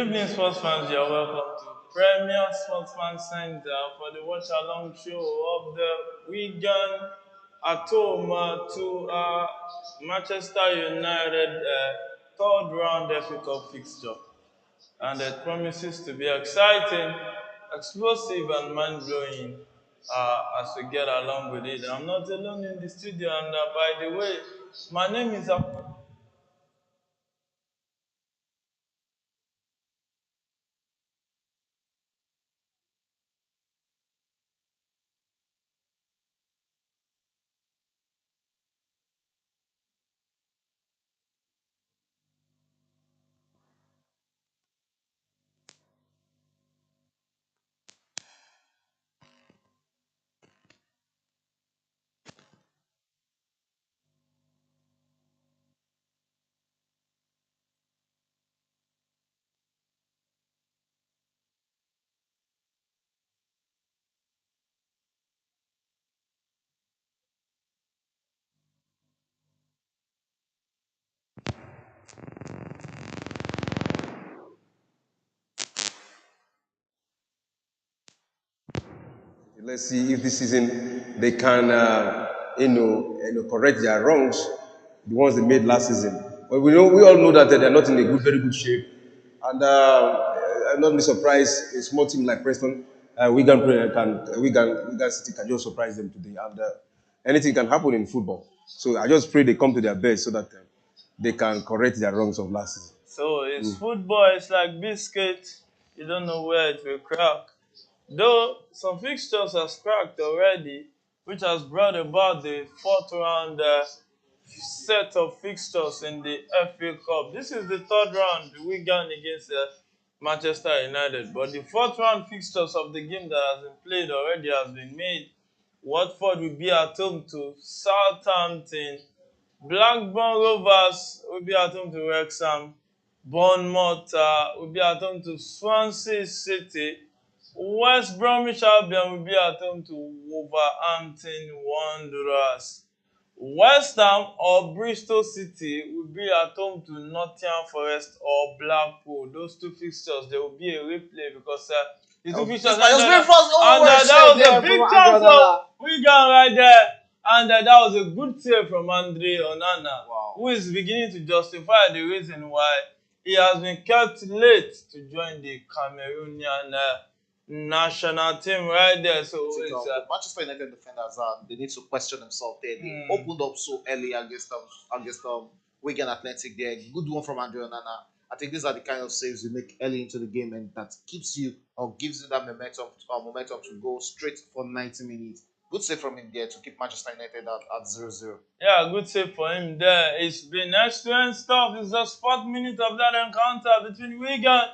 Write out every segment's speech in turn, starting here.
evening, sports fans. You're welcome to Premier Sports Fan Center for the watch along show of the Wigan at home to Manchester United third round FA Cup fixture. And it promises to be exciting, explosive, and mind blowing as we get along with it. I'm not alone in the studio, and by the way, my name is. Let's see if this season they can, correct their wrongs, the ones they made last season. But we all know that they're not in a very good shape, and I'm not really surprised. A small team like Preston, Wigan City can just surprise them today, and anything can happen in football. So I just pray they come to their best so that they can correct their wrongs of last season. So it's football, it's like biscuit. You don't know where it will crack. Though some fixtures are cracked already, which has brought about the fourth round set of fixtures in the FA Cup. This is the third round, Wigan against Manchester United. But the fourth round fixtures of the game that has been played already has been made. Watford will be at home to Southampton. Blackburn Rovers will be at home to Wrexham. Bournemouth will be at home to Swansea City. West Bromwich Albion will be at home to Wolverhampton Wanderers. West Ham or Bristol City will be at home to Nottingham Forest or Blackpool. Those two fixtures, there will be a replay because the two fixtures that was a big chance of Wigan right there. And that was a good save from Andre Onana, who is beginning to justify the reason why he has been kept late to join the Cameroonian national team right there. So it's Manchester United defenders they need to question themselves there. They opened up so early against Wigan Athletic there. Good one from Andre Onana. I think these are the kind of saves you make early into the game and that keeps you or gives you that momentum to go straight for 90 minutes. Good save from him there to keep Manchester United at 0-0. Yeah, good save for him there. It's been excellent stuff. It's just 4th minute of that encounter between Wigan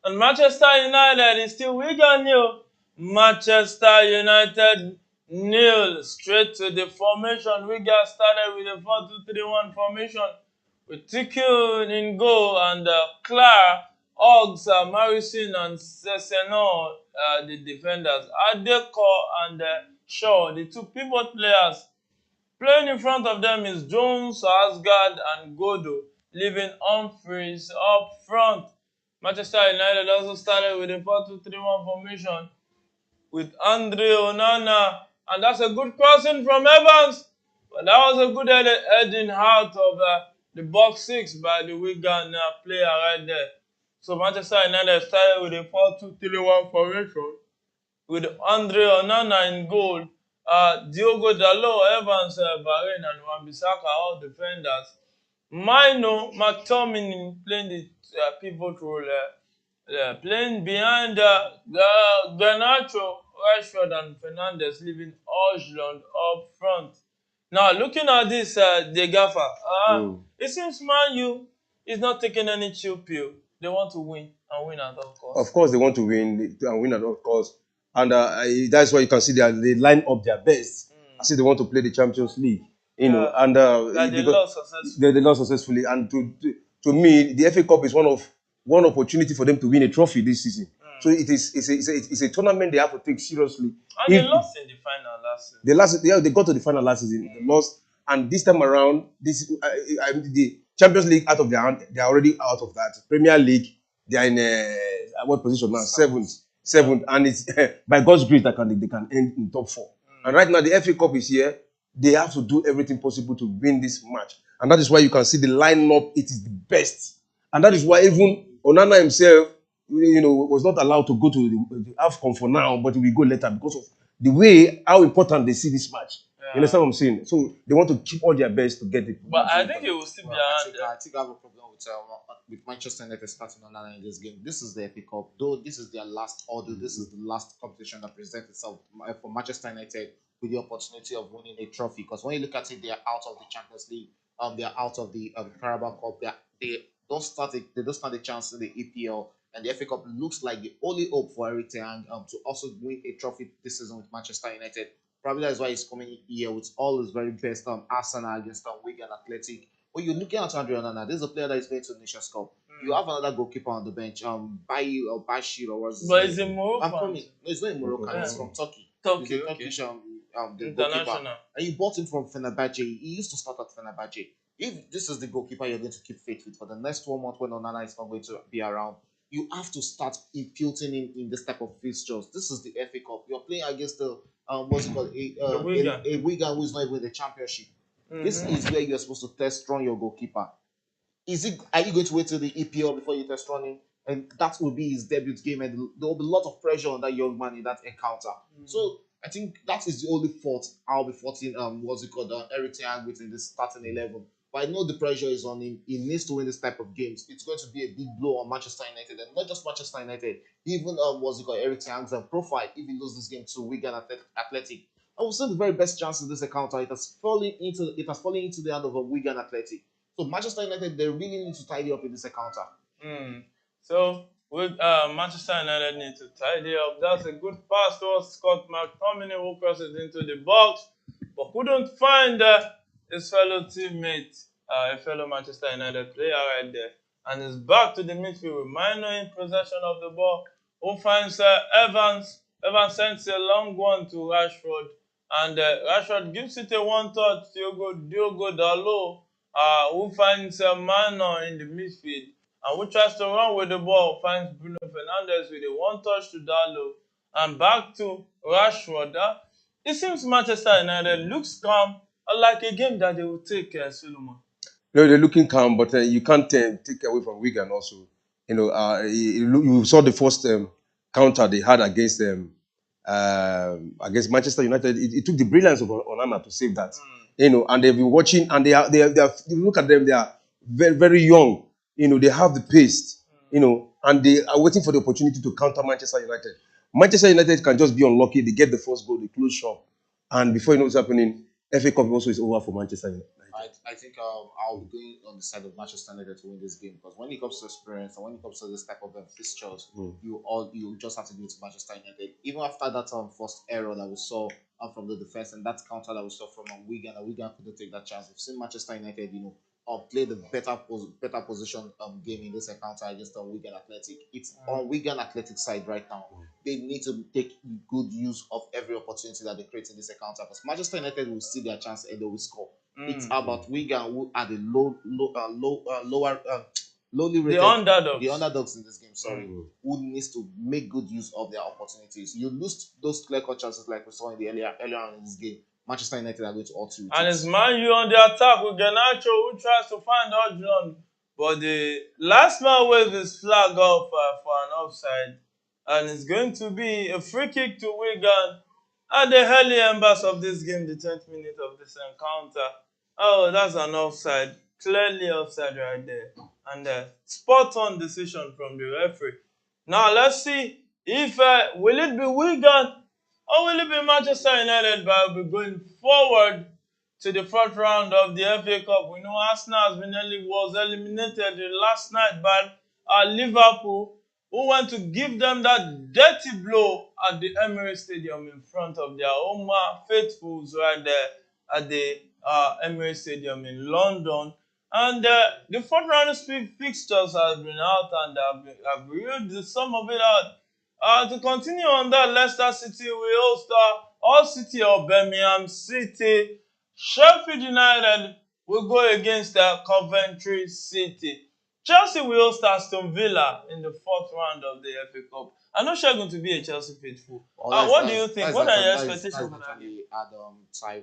and Manchester United. It's still Wigan nil. Manchester United nil. Straight to the formation. Wigan started with a 4-2-3-1 formation with Tiku in goal and Clark, Oggs, Morrison and Sessegnon, the defenders. Adeko and Shaw, the two pivot players. Playing in front of them is Jones, Asgard, and Godo, leaving Humphries up front. Manchester United also started with a 4-2-3-1 formation with Andre Onana, and that's a good crossing from Evans. But that was a good heading out of the box 6 by the Wigan player right there. So Manchester United started with a 4-2-3-1 formation with Andre Onana in goal, Diogo Dalot, Evans, Bahrain, and Wan-Bissaka, all defenders. Mino McTominay playing the pivot role, playing behind Garnacho, Rashford, and Fernandes, leaving Hojlund up front. Now, looking at this, the gaffer, it seems Man U is not taking any chill pill. They want to win and win at all costs. Of course, they want to win and win at all costs. And that's why you can see they line up their best. I see they want to play the Champions League, and they lost successfully. They lost successfully. And to me, the FA Cup is one opportunity for them to win a trophy this season. So it's a tournament they have to take seriously. And they lost in the final last season. They got to the final last season. They lost, and this time around, the Champions League out of their hand. They are already out of that. Premier League, They are in what position now? Seventh, and it's by God's grace that they can end in top 4. And right now the FA Cup is here. They have to do everything possible to win this match, and that is why you can see the lineup. It is the best, and that is why even Onana himself, was not allowed to go to the AFCON for now, but he will go later because of the way how important they see this match. You understand what I'm saying? So they want to keep all their best to get it. But I think it will still be around. I think I have a problem with Manchester United starting on in this game. This is the FA Cup, though. This is their last order. This is the last competition that presents itself for Manchester United with the opportunity of winning a trophy. Because when you look at it, they are out of the Champions League. They are out of the Carabao Cup. They don't stand a chance in the EPL. And the FA Cup looks like the only hope for Eric Ten Hag to also win a trophy this season with Manchester United. Probably that's why he's coming here with all his very best Arsenal against Wigan Athletic. When you're looking at Andre Onana, this is a player that is going to Nations Cup. You have another goalkeeper on the bench, Bayi or Bashir or what's his name? But he's in Morocco. No, he's not in Morocco. He's from Turkey. Turkey, he's a Turkish the goalkeeper. And you bought him from Fenerbahce. He used to start at Fenerbahce. If this is the goalkeeper you're going to keep faith with for the next 1 month when Onana is not going to be around, you have to start imputing him in this type of fixtures. This is the FA Cup. You're playing against the what's it called? A Wigan who is not even in the championship. This is where you're supposed to test run your goalkeeper. Are you going to wait till the EPL before you test run him? And that will be his debut game, and there will be a lot of pressure on that young man in that encounter. So I think that is the only fault I'll be faulting Eric Ten Hag with in this starting 11. But I know the pressure is on him. He needs to win this type of games. It's going to be a big blow on Manchester United, and not just Manchester United. Even Eric Ten Hag's profile. If he loses this game to Wigan Athletic, I will say the very best chance in this encounter. It has fallen into the hand of a Wigan Athletic. So Manchester United, they really need to tidy up in this encounter. So with Manchester United need to tidy up. That's a good pass towards Scott McTominay, who crosses into the box, but couldn't find his fellow teammate, a fellow Manchester United player right there. And is back to the midfield with Mino in possession of the ball, who finds Evans. Evans sends a long one to Rashford. And Rashford gives it a one-touch to Diogo Dalot, who finds Mino in the midfield. And who tries to run with the ball, finds Bruno Fernandes with a one-touch to Dalot. And back to Rashford. It seems Manchester United looks calm, like a game that they will take, Solomon. No, they're looking calm, but you can't take away from Wigan also. You saw the first counter they had against Manchester United. It took the brilliance of Onana to save that. And they've been watching, and they are. You look at them; they are very, very young. They have the pace. And they are waiting for the opportunity to counter Manchester United. Manchester United can just be unlucky. They get the first goal, they close shop, and before you know what's happening, FA Cup also is over for Manchester United. I think I'll be going on the side of Manchester United to win this game, because when it comes to experience and when it comes to this type of fixtures, you just have to give it to Manchester United. Even after that first error that we saw from the defense and that counter that we saw from Wigan, and Wigan couldn't take that chance. We've seen Manchester United, play the better position game in this encounter against Wigan Athletic. It's on Wigan Athletic side right now. They need to take good use of every opportunity that they create in this encounter, because Manchester United will see their chance and they will score. It's about Wigan, who are the lowly rated, the underdogs in this game. Who needs to make good use of their opportunities. You lose those clear-cut chances like we saw in the earlier on in this game. Manchester United are going to ought to. And it's Man U on the attack with Garnacho, who tries to find Odilon, but the last man waves his flag off for an offside, and it's going to be a free kick to Wigan at the early embers of this game, the 10th minute of this encounter. Oh, that's an offside. Clearly offside right there. And spot-on decision from the referee. Now, let's see if will it be Wigan or will it be Manchester United that will be going forward to the fourth round of the FA Cup? We know Arsenal was eliminated last night by Liverpool, who want to give them that dirty blow at the Emirates Stadium in front of their own faithfuls right there at the Emirates Stadium in London. And the fourth round fixtures have been out, and I've read some of it out. To continue on that, Leicester City will host Hull City or Birmingham City. Sheffield United will go against Coventry City. Chelsea will host Aston Villa in the fourth round of the FA Cup. I'm not sure going to be a Chelsea faithful. What do you think? What are your expectations for that game? Add time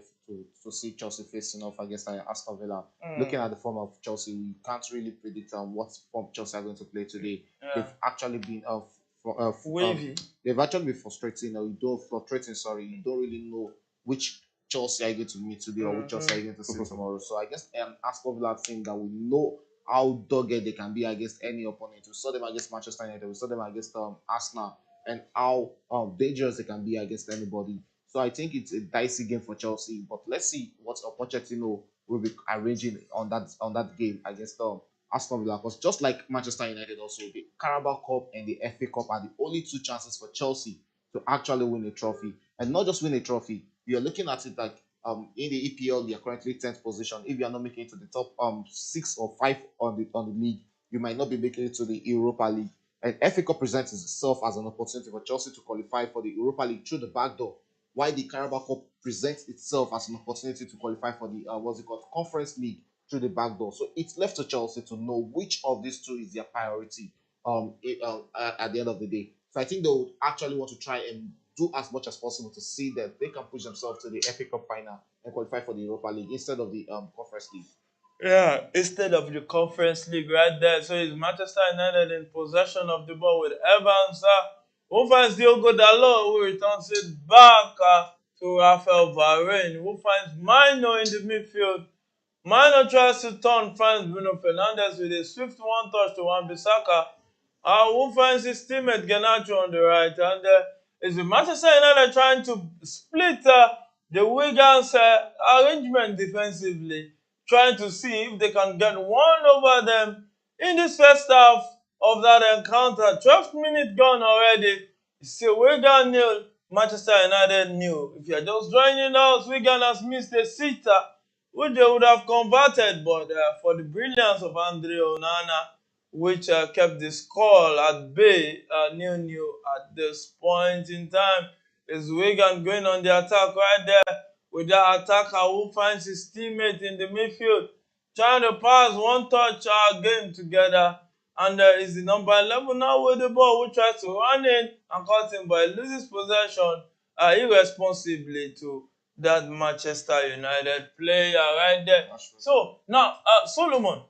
to see Chelsea facing off against Aston Villa. Looking at the form of Chelsea, you can't really predict what form Chelsea are going to play today. Yeah. They've actually been wavy. They've actually been frustrating. You don't really know which Chelsea are you going to meet today or which Chelsea are you going to see tomorrow. So I guess Aston Villa team that we know how dogged they can be against any opponent. We saw them against Manchester United. We saw them against Arsenal, and how dangerous they can be against anybody. So I think it's a dicey game for Chelsea. But let's see what Pochettino will be arranging on that game against Aston Villa. Because just like Manchester United, also the Carabao Cup and the FA Cup are the only two chances for Chelsea to actually win a trophy, and not just win a trophy. You're looking at it like in the EPL, you're currently 10th position. If you're not making it to the top 6 or 5 on the league, you might not be making it to the Europa League. And FA Cup presents itself as an opportunity for Chelsea to qualify for the Europa League through the back door, while the Carabao Cup presents itself as an opportunity to qualify for the Conference League through the back door. So it's left to Chelsea to know which of these two is their priority at the end of the day. So I think they would actually want to try and do as much as possible to see that they can push themselves to the FA Cup final and qualify for the Europa League instead of the Conference League. Yeah, instead of the Conference League right there. So it's Manchester United in possession of the ball with Evans. Who finds Diogo Dalot, who returns it back to Rafael Varane, who finds Mino in the midfield. Mino tries to turn, finds Bruno Fernandes with a swift one-touch to Wan-Bissaka. Who finds his teammate Garnacho on the right. And it's the Manchester United trying to split the Wigan's arrangement defensively, trying to see if they can get one over them in this first half of that encounter. 12th minute gone already. It's still Wigan 0, Manchester United 0. If you're just joining us, Wigan has missed a sitter, which they would have converted, but for the brilliance of Andre Onana, which kept the score at bay, 0-0 at this point in time. Is Wigan going on the attack right there with that attacker who finds his teammate in the midfield, trying to pass one touch game together. And is the number 11 now with the ball, who tries to run in and cut him, but he loses possession irresponsibly to that Manchester United player right there. So now, Solomon,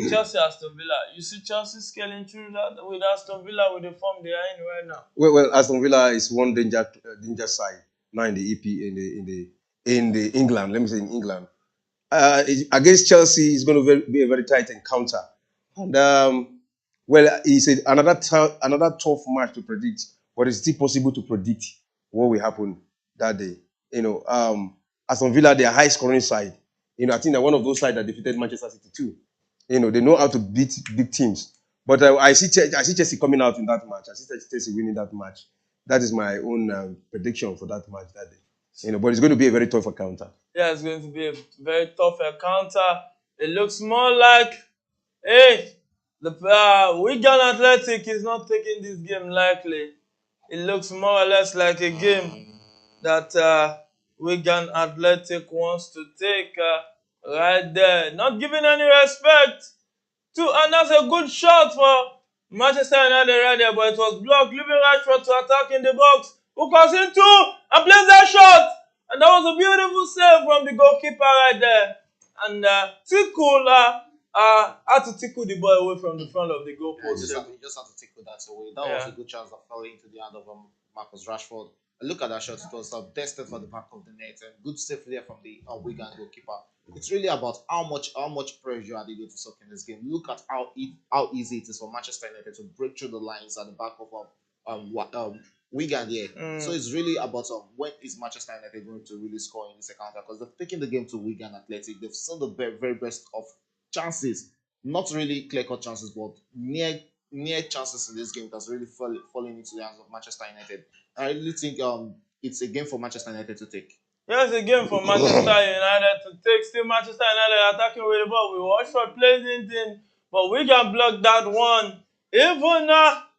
Chelsea, Aston Villa. You see Chelsea scaling through that with Aston Villa with the form they are in right now. Well, Aston Villa is one danger side now in the EP in the England. Let me say in England. Against Chelsea, it's going to be a very tight encounter, and well, it's another tough match to predict, but it's still possible to predict what will happen that day. Aston Villa, they are high scoring side. I think they're one of those sides that defeated Manchester City too. They know how to beat big teams. But I see Chelsea coming out in that match. I see Chelsea winning that match. That is my own prediction for that match that day. But it's going to be a very tough encounter. Yeah, it's going to be a very tough encounter. It looks more like, hey, the Wigan Athletic is not taking this game lightly. It looks more or less like a game that Wigan Athletic wants to take right there. Not giving any respect to, and that's a good shot for Manchester United right there, but it was blocked, leaving Rashford to attack in the box, who comes in two and plays that shot. And that was a beautiful save from the goalkeeper right there. And had to tickle the ball away from the front of the goalpost. You just had to tickle that away. That was a good chance that fell into the hand of Marcus Rashford. And look at that shot. It was destined for the back of the net, and good save there from the Wigan goalkeeper. It's really about how much pressure are they going to suck in this game. Look at how easy it is for Manchester United to break through the lines at the back of Wigan here. So it's really about when is Manchester United going to really score in this encounter, because they've taken the game to Wigan Athletic. They've seen the very best of chances, not really clear-cut chances, but near chances in this game that's really falling into the hands of Manchester United. I really think it's a game for Manchester United to take. Yeah, it's a game for Manchester United to take. Still Manchester United attacking with the ball. We Rashford plays in, but we can block that one. Even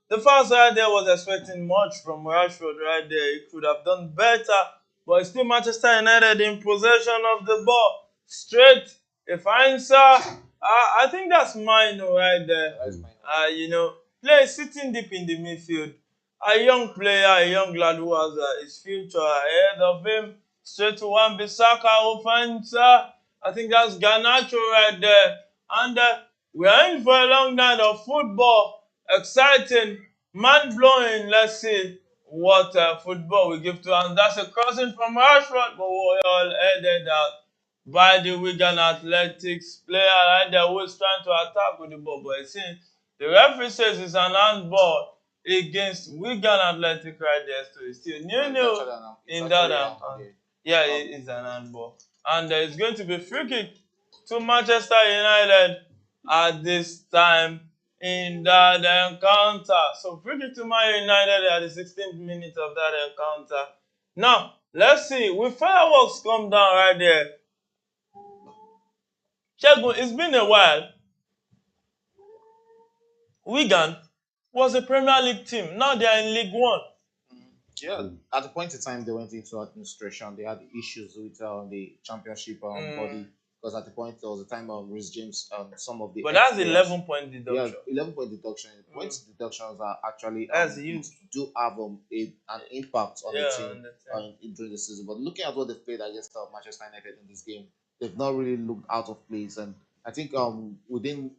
the fans right there was expecting much from Rashford right there. He could have done better, but still Manchester United in possession of the ball. Straight, he finds I think that's mine right there. You know, play sitting deep in the midfield. A young player, a young lad who has his future ahead of him. Straight to Wan-Bissaka offense. I think that's Garnacho right there. And we're in for a long night of football. Exciting, mind-blowing. Let's see what football we give to us. And that's a crossing from Rashford, but we're all headed out by the Wigan Athletics player right there who is trying to attack with the ball. But it seems the referee says it's an handball against Wigan Athletic right there. So it's still nil-nil in that encounter. Yeah, it's an handball. And it's going to be free kick to Manchester United at this time in that encounter. So free kick to Man United at the 16th minute of that encounter. Now, let's see. Will fireworks come down right there? Shegun, it's been a while. Wigan was a Premier League team. Now they are in League One. Yeah, at the point in time they went into administration, they had issues with the championship body because at the point there was a time of Rhys James, some of the. But that's 11-point deduction. Yeah, 11-point deduction. Points deductions are actually huge. Do have an impact on the team during the season. But looking at what they've played against Manchester United in this game, they've not really looked out of place. And I think within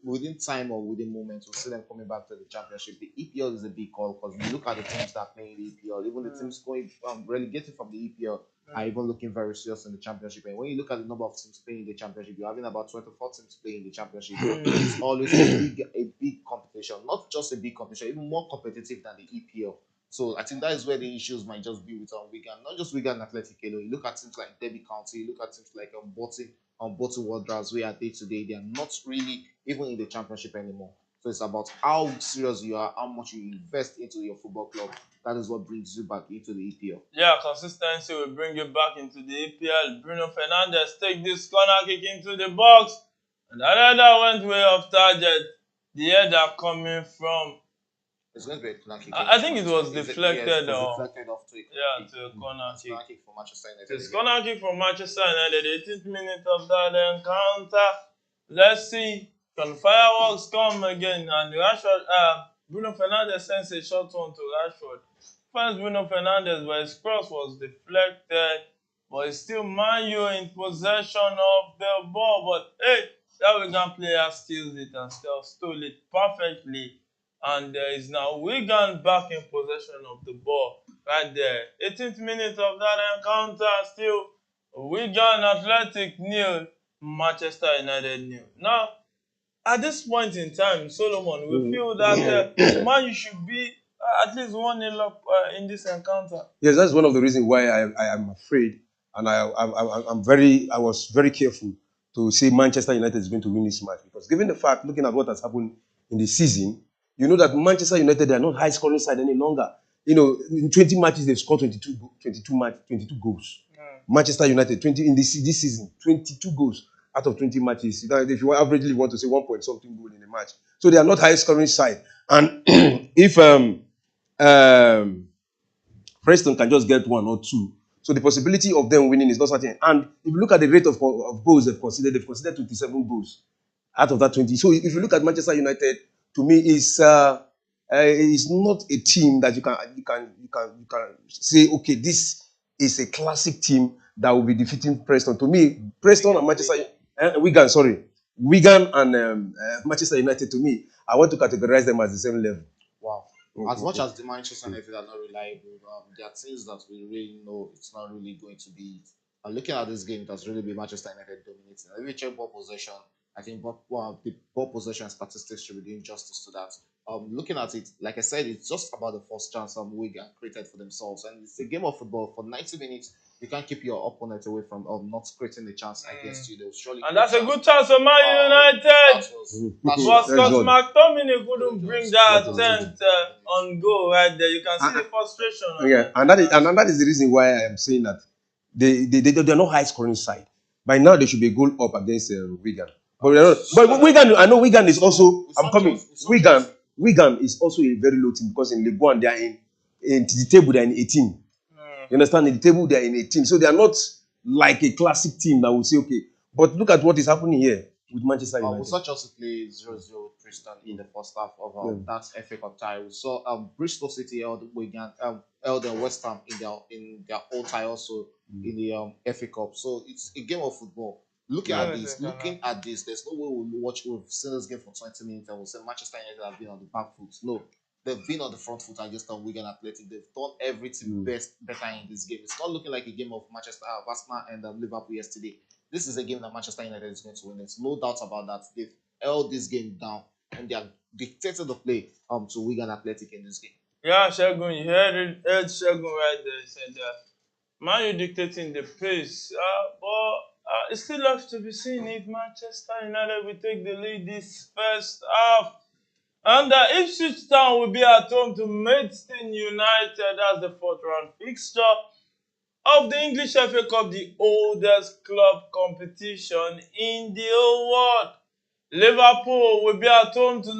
time or within moments, we'll see them coming back to the championship. The EPL is a big call because when you look at the teams that are playing the EPL, even the teams going relegated from the EPL are even looking very serious in the championship. And when you look at the number of teams playing in the championship, you're having about 24 teams playing in the championship. It's always a big competition, not just a big competition, even more competitive than the EPL. So I think that is where the issues might just be with Wigan, not just Wigan Athletic alone. You look at teams like Derby County, you look at teams like Bolton Wanderers, where day to day they are not really even in the championship anymore. So it's about how serious you are, how much you invest into your football club. That is what brings you back into the EPL. Yeah, consistency will bring you back into the EPL. Bruno Fernandes take this corner kick into the box, and that header went way off target. The header coming from. It's going to be a corner kick. I think it was deflected. Deflected off to a corner kick. Corner kick for Manchester United. It's corner kick for Manchester United. 18th minute of that encounter. Let's see. Can fireworks come again? And Rashford, Bruno Fernandes sends a short one to Rashford. Finds Bruno Fernandes, but his cross was deflected. But it's still Man U in possession of the ball. But hey, that Wigan player steals it and stole it perfectly. And there is now Wigan back in possession of the ball right there. 18th minute of that encounter, still Wigan Athletic 0, Manchester United 0. Now, at this point in time, Solomon, we feel that Man U should be at least 1-0 up in this encounter. Yes, that's one of the reasons why I am afraid, and I was very careful to say Manchester United is going to win this match, because given the fact, looking at what has happened in the season, you know that Manchester United, they are not high scoring side any longer. You know, in 20 matches they've scored 22 goals. Manchester United in this season, 22 goals out of 20 matches. You know, if you averagely want to say 1 point something goal in a match, so they are not high scoring side. And if Preston can just get 1 or 2, so the possibility of them winning is not certain. And if you look at the rate of goals they've considered 27 goals out of that 20. So if you look at Manchester United, to me, is not a team that you can say, okay, this is a classic team that will be defeating Preston. To me, Preston and Wigan and Manchester United, to me, I want to categorize them as the same level. Wow. As much as the Manchester United are not reliable, there are things that we really know it's not really going to be. And looking at this game, it has really been Manchester United dominating. If you check ball possession, I think the ball possession statistics should be doing justice to that. Looking at it, like I said, it's just about the first chance Wigan created for themselves. And it's a game of football. For 90 minutes, you can't keep your opponent away from not creating the chance against you. They'll surely. And that's a good chance for Man United. But Scott McTominay couldn't bring that attempt on goal right there. You can see the frustration. Yeah, and that is the reason why I am saying that they're not high scoring side. By now, they should be a goal up against Wigan. But Wigan, I know Wigan is also. Wigan is also a very low team, because in League One they are in the table, they are in 18. You understand? In the table they are in 18, so they are not like a classic team that will say, okay. But look at what is happening here. with Manchester We United. saw Chelsea play 0-0 with Preston in the first half of that FA Cup tie. We saw Bristol City held Wigan, held West Ham in their own tie also in the FA Cup. So it's a game of football. Looking at this, there's no way we've seen this game for 20 minutes and we'll say Manchester United have been on the back foot. No, they've been on the front foot against Wigan Athletic. They've done everything better in this game. It's not looking like a game of Manchester, Arsenal and Liverpool yesterday. This is a game that Manchester United is going to win. There's no doubt about that. They've held this game down and they are dictated the play to Wigan Athletic in this game. Yeah, Shagun, you heard Shagun right there. He said Man U dictating the pace. But it still left to be seen if Manchester United will take the lead this first half. And Ipswich Town will be at home to Maidstone United. That's the fourth round fixture of the English FA Cup, the oldest club competition in the whole world. Liverpool will be at home to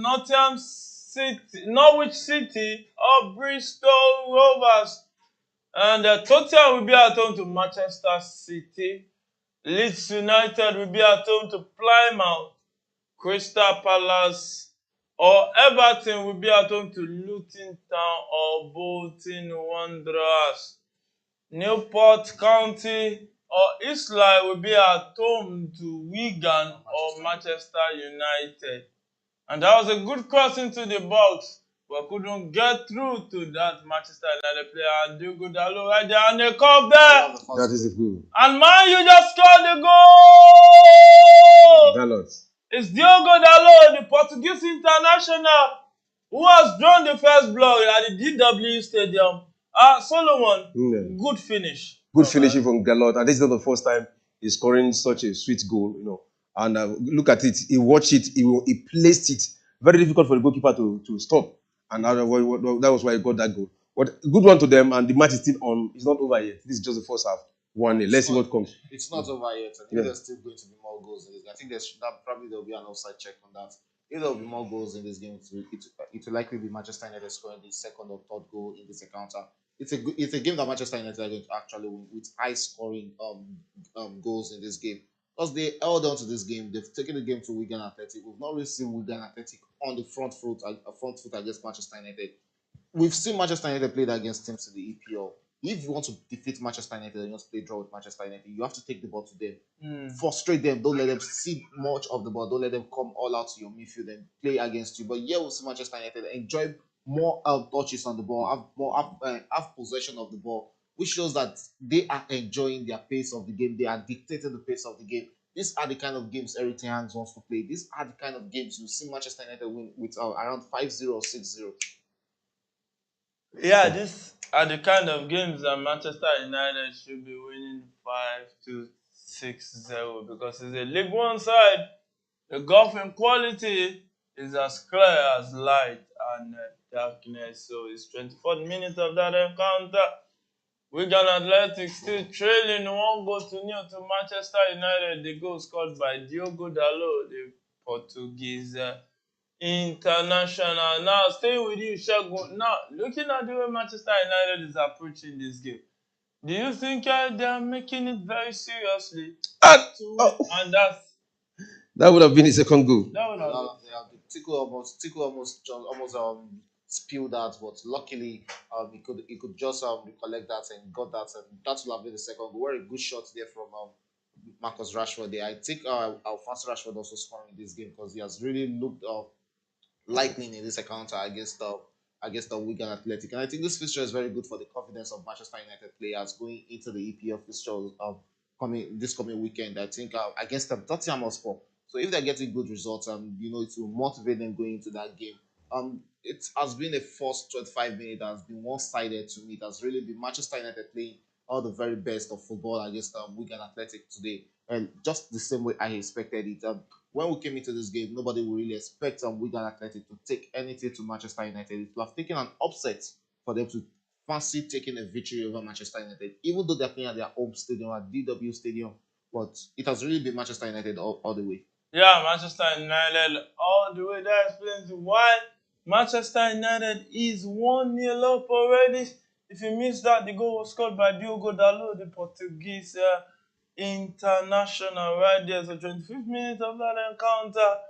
Norwich City or Bristol Rovers. And Tottenham will be at home to Manchester City. Leeds United will be at home to Plymouth. Crystal Palace or Everton will be at home to Luton Town or Bolton Wanderers. Newport County or Islay will be at home to Wigan or Manchester United. And that was a good cross into the box, but couldn't get through to that Manchester United player. And Diogo Dalot right there, and they come there. That is a goal. And Man U just scored the goal. Dalot. It's Diogo Dalot, the Portuguese international, who has drawn the first blow at the DW Stadium. Solomon, good finish. Good finishing from Dalot. And this is not the first time he's scoring such a sweet goal, you know. And look at it. He watched it. He placed it. Very difficult for the goalkeeper to stop. And that was why he got that goal. But good one to them. And the match is still on. It's not over yet. This is just the first half. 1-0. Let's see what comes. It's not over yet. I think there's still going to be more goals in this game. I think probably there'll be an offside check on that. If there'll be more goals in this game, it will likely be Manchester United scoring the second or third goal in this encounter. It's a game that Manchester United are going to actually win with high scoring goals in this game. Because they held on to this game, they've taken the game to Wigan Athletic. We've not really seen Wigan Athletic on the front foot against Manchester United. We've seen Manchester United play against teams in the EPL. If you want to defeat Manchester United and you want to play draw with Manchester United, you have to take the ball to them. Frustrate them. Don't let them see much of the ball. Don't let them come all out to your midfield and play against you. But yeah, we'll see Manchester United enjoy more touches on the ball, have possession of the ball, which shows that they are enjoying their pace of the game. They are dictating the pace of the game. These are the kind of games Eric Ten Hag wants to play. These are the kind of games you see Manchester United win with around 5-0 or 6-0. Yeah, these are the kind of games that Manchester United should be winning 5-6-0 because it's a League One side. The golfing quality is as clear as light and darkness. So it's 24th minute of that encounter. Wigan Athletic still trailing 1-0 to Manchester United. The goal scored by Diogo Dalot, the Portuguese international. Now, staying with you, Shagun. Now, looking at the way Manchester United is approaching this game, do you think they are making it very seriously? And that would have been his second goal. That would have been. Tickle almost spilled that, but luckily he could just recollect that and got that, and that will have been the second goal. Very good shot there from Marcus Rashford there. I think Alphonso Rashford also scoring in this game because he has really looked lightning in this encounter against the Wigan Athletic. And I think this fixture is very good for the confidence of Manchester United players going into the EPL fixture this coming weekend. I think against Tottenham Hotspur. So if they're getting good results, it will motivate them going into that game. It has been a first 25 minutes that has been one-sided to me. It has really been Manchester United playing all the very best of football against Wigan Athletic today, and just the same way I expected it. When we came into this game, nobody would really expect Wigan Athletic to take anything to Manchester United. It would have taken an upset for them to fancy taking a victory over Manchester United, even though they're playing at their home stadium, at DW Stadium. But it has really been Manchester United all the way. Yeah, Manchester United all the way. That explains why Manchester United is 1-0 up already. If you missed that, the goal was scored by Diogo Dalot, the Portuguese international right there. So 25th minute of that encounter.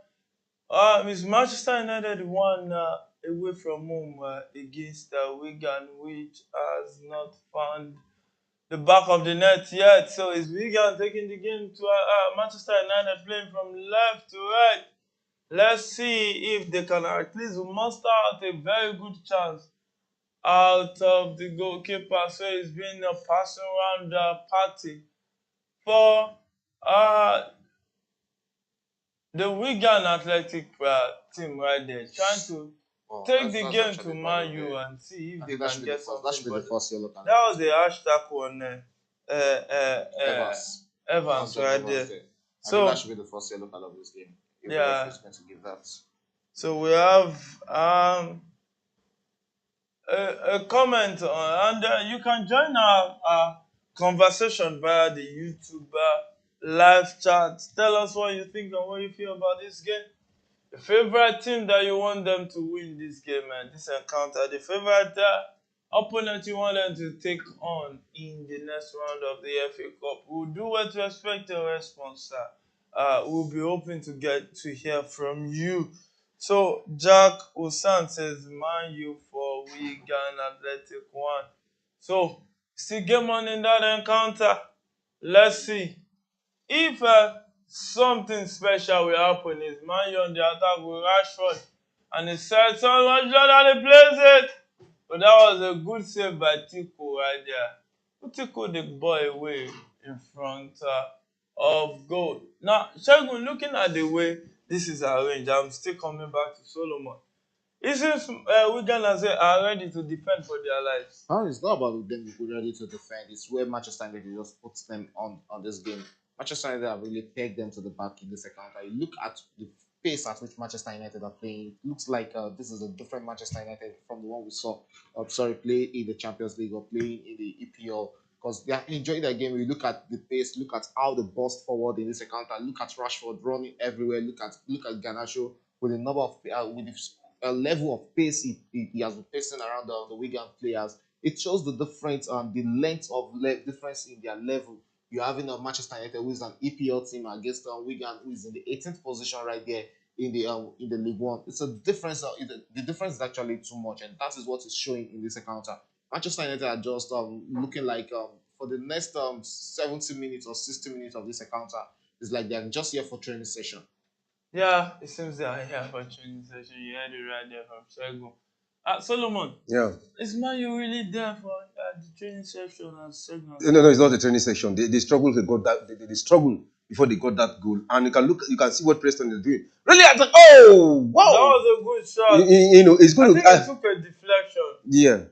It's Manchester United won away from home against Wigan, which has not found the back of the net yet. So it's Wigan taking the game to Manchester United playing from left to right. Let's see if they can at least muster out a very good chance out of the goalkeeper. So it's been a passing round party for uh, the Wigan Athletic team right there, trying to take the game to Man U and see if they can get something. That should be the first yellow card. That was the hashtag on Evans John right Evans there. there. I think So that should be the first yellow card of this game. If the yeah, referee is going to give that. so we have a comment on, and you can join our conversation via the YouTube live chat. Tell us what you think and what you feel about this game. The favorite team that you want them to win this game and this encounter. The favorite opponent you want them to take on in the next round of the FA Cup. We'll do what to expect your response, sir. We'll be hoping to get to hear from you. So Jack Osan says Man U for Wigan Athletic 1. So still game on in that encounter. Let's see. If something special will happen, is Man U on the attack with Rashford and he said so much and he plays it. But that was a good save by Tico right there. Who tickled the ball away in front of goal. Now, Shegun, looking at the way this is arranged, I'm still coming back to Solomon. It seems Wigan are ready to defend for their lives. It's not about them being ready to defend. It's where Manchester United just puts them on this game. Manchester United have really pegged them to the back in this encounter. You look at the pace at which Manchester United are playing. It looks like this is a different Manchester United from the one we saw. Play in the Champions League or playing in the EPL. Because they are enjoying their game. You look at the pace, look at how they burst forward in this encounter. Look at Rashford running everywhere. Look at Garnacho with a number of with a level of pace he has been pacing around the Wigan players. It shows the difference the length of difference in their level. You're having a Manchester United who is an EPL team against Wigan who is in the 18th position right there in the League One. It's a difference. The difference is actually too much, and that is what is showing in this encounter. Manchester United are just looking like for the next 70 minutes or 60 minutes of this encounter, it's like they're just here for training session. Yeah, it seems they are here for training session. You heard it right there from Shegun. Solomon. Yeah. Is Man U really there for the training session as Shegun? No, it's not the training session. They struggled to got that. They struggled before they got that goal, and you can see what Preston is doing. Really, I thought, oh wow, that was a good shot. It's going I think it took a deflection. Yeah.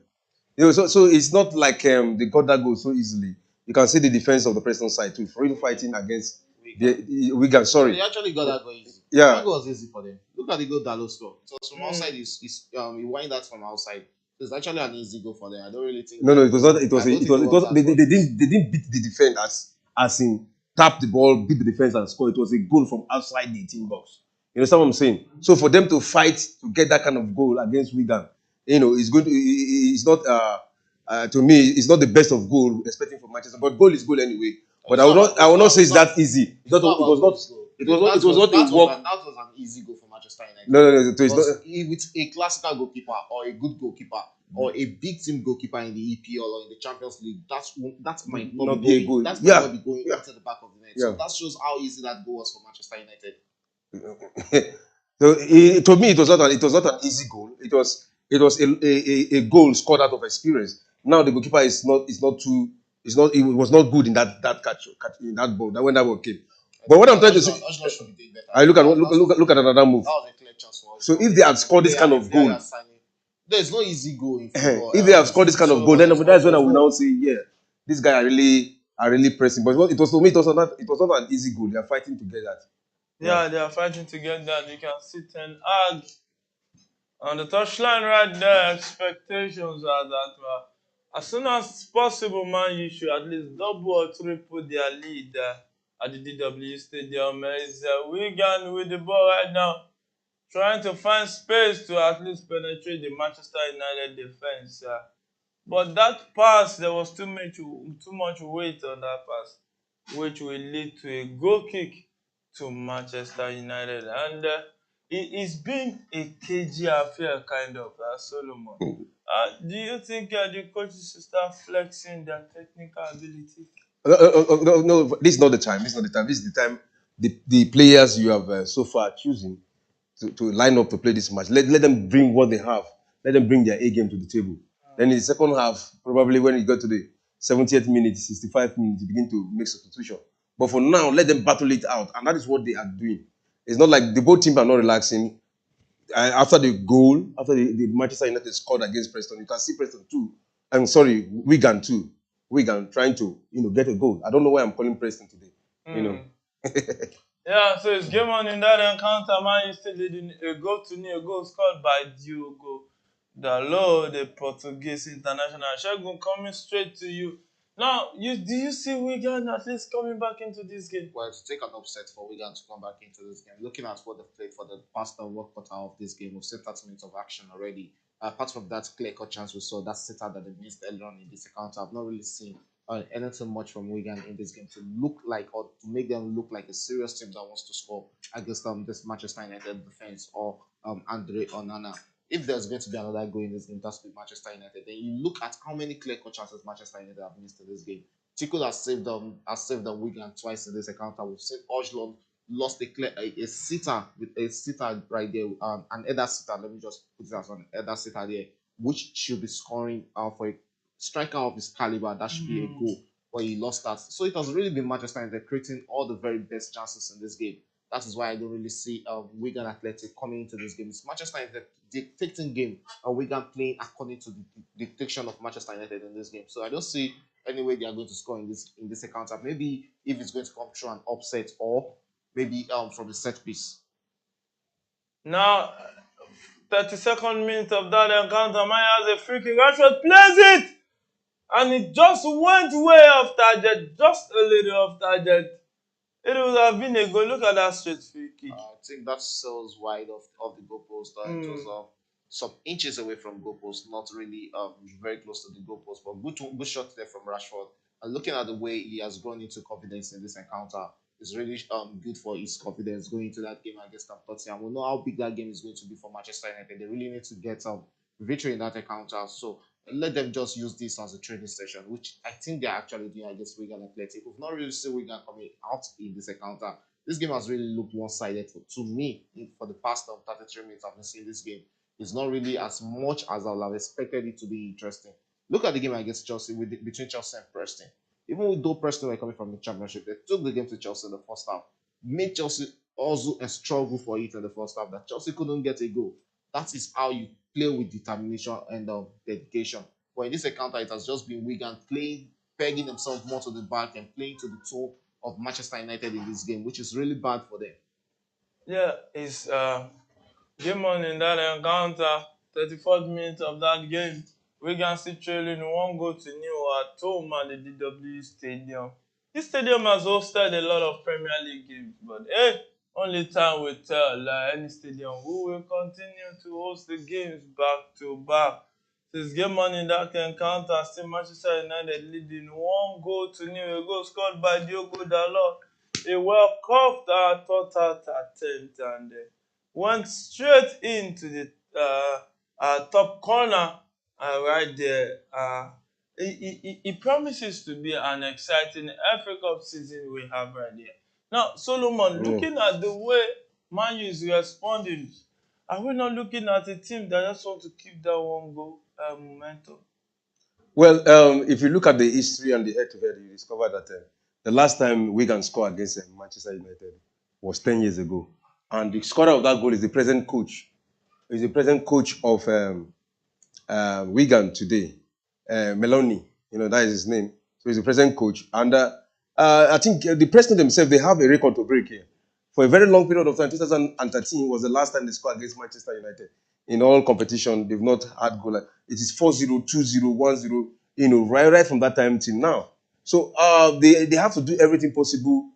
So it's not like they got that goal so easily. You can see the defense of the Preston side too, for really fighting against the Wigan. Sorry, they actually got that goal easy. Yeah, that goal was easy for them. Look at the goal Dalot scored. So from outside, he wind that from outside. It's actually an easy goal for them. I don't really think. No, it was not. It was. They didn't beat the defense as in tap the ball, beat the defense and score. It was a goal from outside the 18 box. You understand what I'm saying? So for them to fight to get that kind of goal against Wigan, it's going to. It's not. To me, it's not the best of goal expecting from Manchester, but goal is goal anyway. But I will not say it's that easy. It was not. It was not a walk. That was an easy goal for Manchester United. No. It's not. With a classical goalkeeper or a good goalkeeper or a big team goalkeeper in the EPL or in the Champions League, that might not be going. That might not be going into the back of the net. So that shows how easy that goal was for Manchester United. So to me, it was not an easy goal. It was a goal scored out of experience. Now the goalkeeper it was not good in that catch in that ball when that ball came. But what I'm trying to say, I look at another move. That was a clear chance for us. So if they had scored this kind of goal, there's no easy goal in football. If they have scored this kind of goal, then that's when I will now say, yeah, this guy are really pressing. But it was not an easy goal. They are fighting to get that. Yeah, they are fighting to get that. You can see Ten Hag on the touchline right there. Expectations are that as soon as possible, Man, you should at least double or triple their lead at the DW Stadium. It's Wigan with the ball right now, trying to find space to at least penetrate the Manchester United defense. But that pass, there was too much weight on that pass. which will lead to a goal kick to Manchester United. And it's been a cagey affair, kind of, Solomon. Do you think the coaches should start flexing their technical ability? No, this is not the time. This is not the time. This is the time the players you have so far choosing to line up to play this match. Let them bring what they have. Let them bring their A game to the table. Then in the second half, probably when you go to the 70th minute, 65 minutes, you begin to make substitution. But for now, let them battle it out. And that is what they are doing. It's not like the both teams are not relaxing. After the goal, after the Manchester United scored against Preston, you can see Preston too. I'm sorry, Wigan too. Wigan trying to get a goal. I don't know why I'm calling Preston today. Yeah, so it's game on in that encounter. Man, you still leading a goal to nil, a goal scored by Diogo Dalot, the Portuguese international. Shogun, coming straight to you. Now, do you see Wigan at least coming back into this game? Well, to take an upset for Wigan to come back into this game, looking at what they've played for the past work quarter of this game, we've seen 30 minutes of action already. Apart from that clear-cut chance we saw, that sitter that they missed earlier on in this account, I've not really seen anything much from Wigan in this game to look like, or to make them look like a serious team that wants to score against this Manchester United defense or Andre Onana. If there's going to be another goal in this game, that's with Manchester United. Then you look at how many clear-cut chances Manchester United have missed in this game. Tico has saved them Wigan twice in this encounter. We've seen Ojlund lost a sitter with a sitter right there, an Eder sitter. Let me just put it as an Eder sitter there, which should be scoring for a striker of his caliber. That should be a goal, but he lost that. So it has really been Manchester United creating all the very best chances in this game. That is why I don't really see Wigan Athletic coming into this game. It's Manchester United dictating game, and Wigan playing according to the dictation of Manchester United in this game. So I don't see any way they are going to score in this encounter. Maybe if it's going to come through an upset, or maybe from a set piece. Now, 32nd minute of that encounter, Maya has a free kick. Rashford plays it, and it just went way off target, just a little off target. It would have been a goal. Look at that straight free kick. I think that sails wide of the goalpost. It was some inches away from goalpost, not really very close to the goalpost, but good shot there from Rashford. And looking at the way he has grown into confidence in this encounter, is really good for his confidence going into that game against Tottenham. We know how big that game is going to be for Manchester United. They really need to get victory in that encounter. So let them just use this as a training session, which I think they're actually doing against Wigan Athletic. We've not really seen Wigan coming out in this encounter. This game has really looked one-sided to me for the past 33 minutes I've been seeing this game. It's not really as much as I would have expected it to be interesting. Look at the game against Chelsea between Chelsea and Preston. Even though Preston were coming from the Championship, they took the game to Chelsea in the first half, made Chelsea also a struggle for it in the first half, that Chelsea couldn't get a goal. That is how you play with determination and dedication. But in this encounter, it has just been Wigan pegging themselves more to the back and playing to the tone of Manchester United in this game, which is really bad for them. Yeah, it's game on in that encounter. 34th minute of that game. Wigan still trailing 1-0 at home at the DW Stadium. This stadium has hosted a lot of Premier League games, but hey, only time will tell. Like any stadium, we will continue to host the games back to back. Since game on in that encounter, still Manchester United leading 1-0, a goal scored by Diogo Dalot. A well-coughed thought-out attempt, and went straight into the top corner right there. It promises to be an exciting FA Cup season we have right here. Now, Solomon, looking at the way Man U is responding, are we not looking at a team that just want to keep that one goal momentum? Well, if you look at the history and the head-to-head, you discover that the last time Wigan scored against Manchester United was 10 years ago. And the scorer of that goal is the present coach. He's the present coach of Wigan today, Meloni. That is his name. So he's the present coach. And I think the Preston themselves, they have a record to break here. For a very long period of time, 2013 was the last time they scored against Manchester United. In all competition, they've not had goal. It is 4-0, 2-0, 1-0, right from that time till now. So they have to do everything possible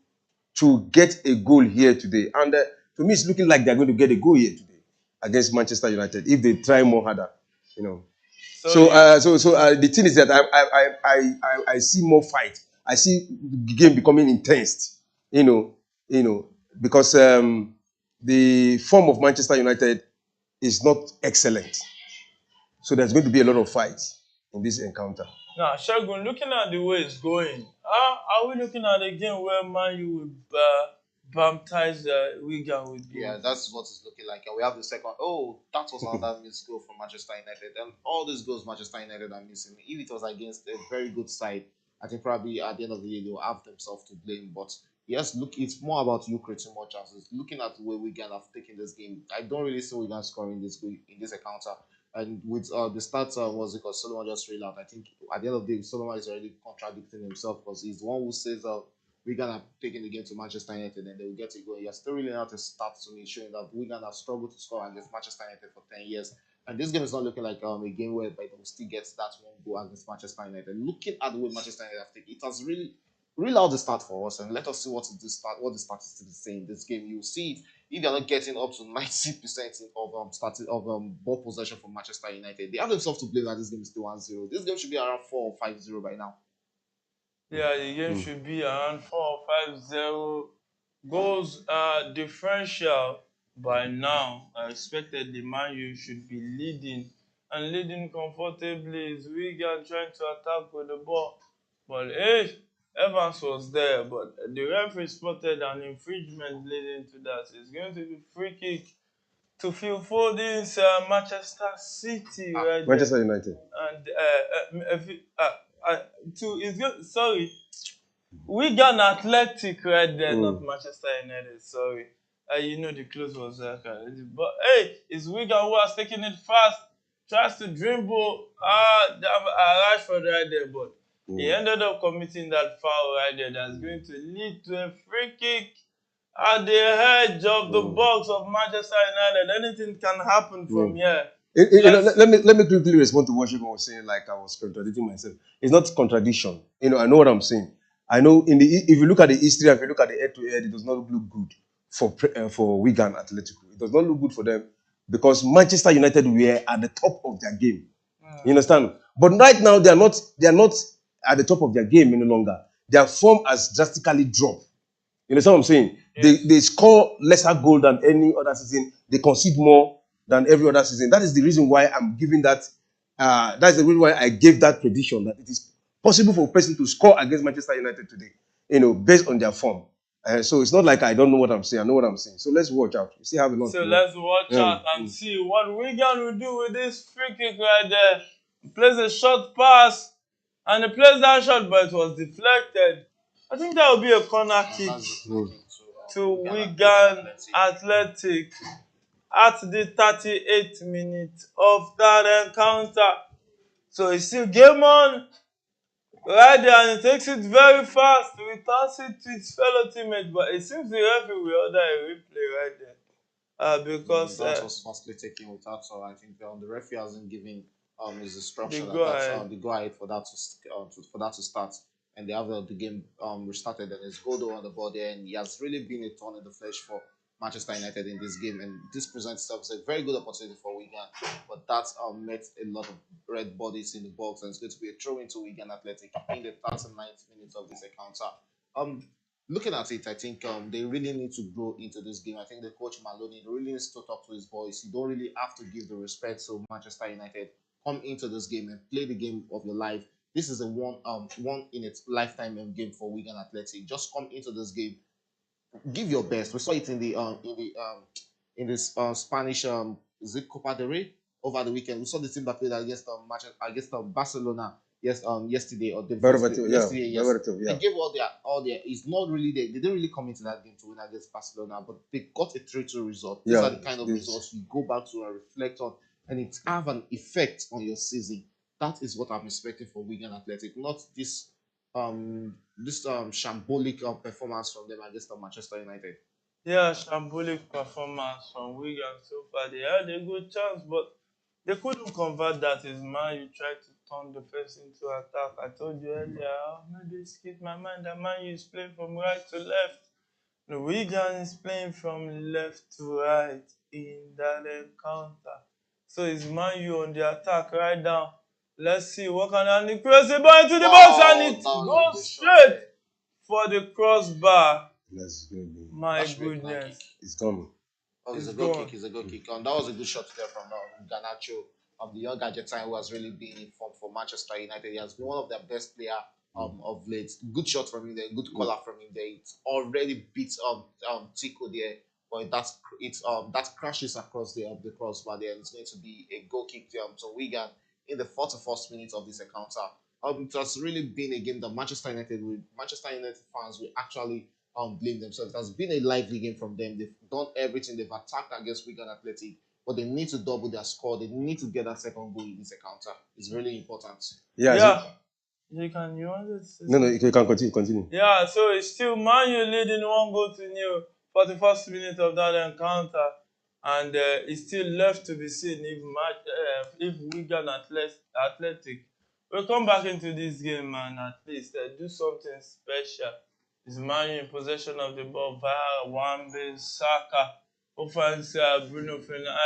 to get a goal here today. And to me, it's looking like they're going to get a goal here today against Manchester United if they try more harder. So the thing is that I see more fight I see the game becoming intense. Because the form of Manchester United is not excellent. So there's going to be a lot of fights in this encounter. Now, Shogun, looking at the way it's going, are we looking at a game where Man U will baptize Wigan with goals? Yeah, that's what it's looking like. And we have the second. Oh, that was another missed goal from Manchester United. And all these goals Manchester United are missing. If it was against a very good side, I think probably at the end of the day they'll have themselves to blame. But yes, look, it's more about you creating more chances. Looking at the way Wigan have taken this game, I don't really see Wigan scoring in this encounter. And with the stats, was because Solomon just read out. I think at the end of the day, Solomon is already contradicting himself because he's the one who says Wigan are taking the game to Manchester United and they will get it going. You're still really not a start to me showing that Wigan have struggled to score against Manchester United for 10 years. And this game is not looking like a game where they will still get that one goal against Manchester United. Looking at the way Manchester United have taken, it has really out the start for us. And let us see what the statistics is saying in this game. You'll see it if you're not getting up to 90% of ball possession from Manchester United. They have themselves to blame that this game is still 1-0. This game should be around 4 or 5-0 by now. Yeah, the game should be around 4 or 5-0 goals differential by now. I expected the Man U should be leading and leading comfortably. Is Wigan trying to attack with the ball? But hey, Evans was there, but the referee spotted an infringement leading to that. It's going to be free kick to Phil Foden's Manchester City right Manchester there. United. And sorry, Wigan Athletic right there, not Manchester United. Sorry, the close was but hey, it's Wigan who has taken it fast, tries to dribble. Rashford right there, but he ended up committing that foul right there. That's going to lead to a free kick at the edge of the box of Manchester United. Anything can happen from here. Let me quickly respond to what Shigon was saying, like I was contradicting myself. It's not contradiction. I know what I'm saying. I know if you look at the history, if you look at the head-to-head, it does not look good for Wigan Atletico. It does not look good for them because Manchester United were at the top of their game. You understand? But right now they are not at the top of their game any longer. Their form has drastically dropped. You understand what I'm saying? Yes. They score lesser goal than any other season. They concede more than every other season. That is the reason why I'm giving that. That's the reason why I gave that prediction that it is possible for a person to score against Manchester United today. Based on their form. So it's not like I don't know what I'm saying. I know what I'm saying. So let's watch out. We still have a lot. So let's watch out and see what Wigan will do with this free kick right there. He plays a short pass, and he plays that shot, but it was deflected. I think that will be a corner kick to Wigan Athletic at the 38th minute of that encounter. So it's still game on right there, and he takes it very fast. He returns it to his fellow teammate, but it seems the referee will order a replay right there. Because that was firstly taken without, so I think the referee hasn't given his instruction the go ahead for that to start, and they have the game restarted, and it's Godo on the board there, and he has really been a thorn in the flesh for Manchester United in this game, and this presents itself as a very good opportunity for Wigan, but that met a lot of red bodies in the box, and it's going to be a throw into Wigan Athletic in the 39th minute of this encounter. Looking at it, I think they really need to grow into this game. I think the coach Maloney really needs to talk to his boys. You don't really have to give the respect to Manchester United. Come into this game and play the game of your life. This is a one in its lifetime game for Wigan Athletic. Just come into this game, give your best. We saw it in this Spanish is it Copa del Rey over the weekend. We saw the team that played against Barcelona. Yes, yesterday or the yesterday. Yes, they gave all their. It's not really they didn't really come into that game to win against Barcelona, but they got a 3-2 result. These are the kind of results you go back to and reflect on, and it have an effect on your season. That is what I'm expecting for Wigan Athletic, not this shambolic performance from them against Manchester United. Yeah, shambolic performance from Wigan so far. They had a good chance, but they couldn't convert that. Is Man U tried to turn the first into attack. I told you earlier, maybe it skipped my mind that Man U is playing from right to left. The Wigan is playing from left to right in that encounter. So it's Man U on the attack right now. Let's see what can Andy cross the ball into the box and it that was a goes good shot straight there. for the crossbar. Let's go. My That should be a corner goodness. kick. It's coming. Oh, it's It's a goal gone. kick. It's a goal kick. That was a good shot there from Garnacho, the young Argentine who has really been in form for Manchester United. He has been one of their best player of late. Good shot from him there. Good collar from him there. It's already beat Tico there, but that crashes across the crossbar there. And it's going to be a goal kick to Wigan in the 41st minute of this encounter. It has really been a game that Manchester United fans will actually blame themselves. It has been a lively game from them. They've done everything. They've attacked against Wigan Athletic, but they need to double their score. They need to get that second goal in this encounter. It's really important. Yeah. You want it? No, you can continue. Yeah, so it's still Man U leading 1-0 for the first minute of that encounter. And it's still left to be seen if Wigan Athletic will come back into this game and at least do something special. Is Man U in possession of the ball via Wambe, Saka, offense, Bruno Fernandes.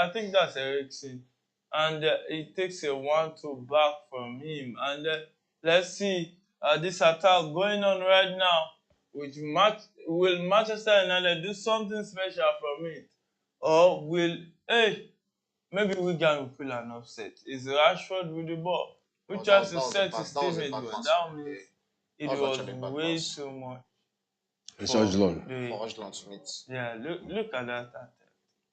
I think that's Eriksen. And it takes a 1-2 back from him. And let's see this attack going on right now. Will Manchester United do something special from it? Or maybe Wigan will feel an upset. Is Rashford with the ball? Who tries to set his teammate well? That means it was way too much. It's Ojlon. For Ojlon Smith. Yeah, look at that.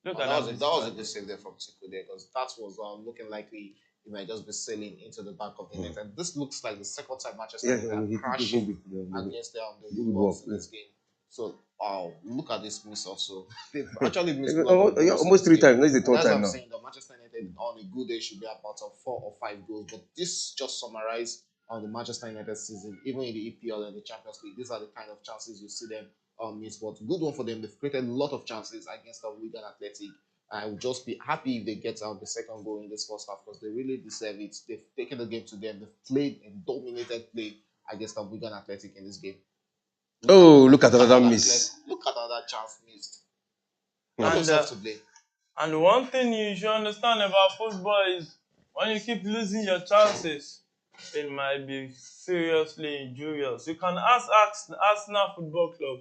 Look at that was a good save there from Tico there, because that was looking likely he might just be sailing into the back of the net. And this looks like the second time Manchester United crashing against the Wolves in this game. So look at this miss also. They've actually missed almost 3 times. This is the 3rd time now. I'm saying that Manchester United on a good day should be about 4 or 5 goals. But this just summarized on the Manchester United season, even in the EPL and the Champions League. These are the kind of chances you see them miss. But good one for them. They've created a lot of chances against Wigan Athletic. I will just be happy if they get out the second goal in this first half, because they really deserve it. They've taken the game to them. They've played a dominated play against Wigan Athletic in this game. Look at another miss. Look at another chance missed. And one thing you should understand about football is when you keep losing your chances, it might be seriously injurious. You can ask Arsenal Football Club.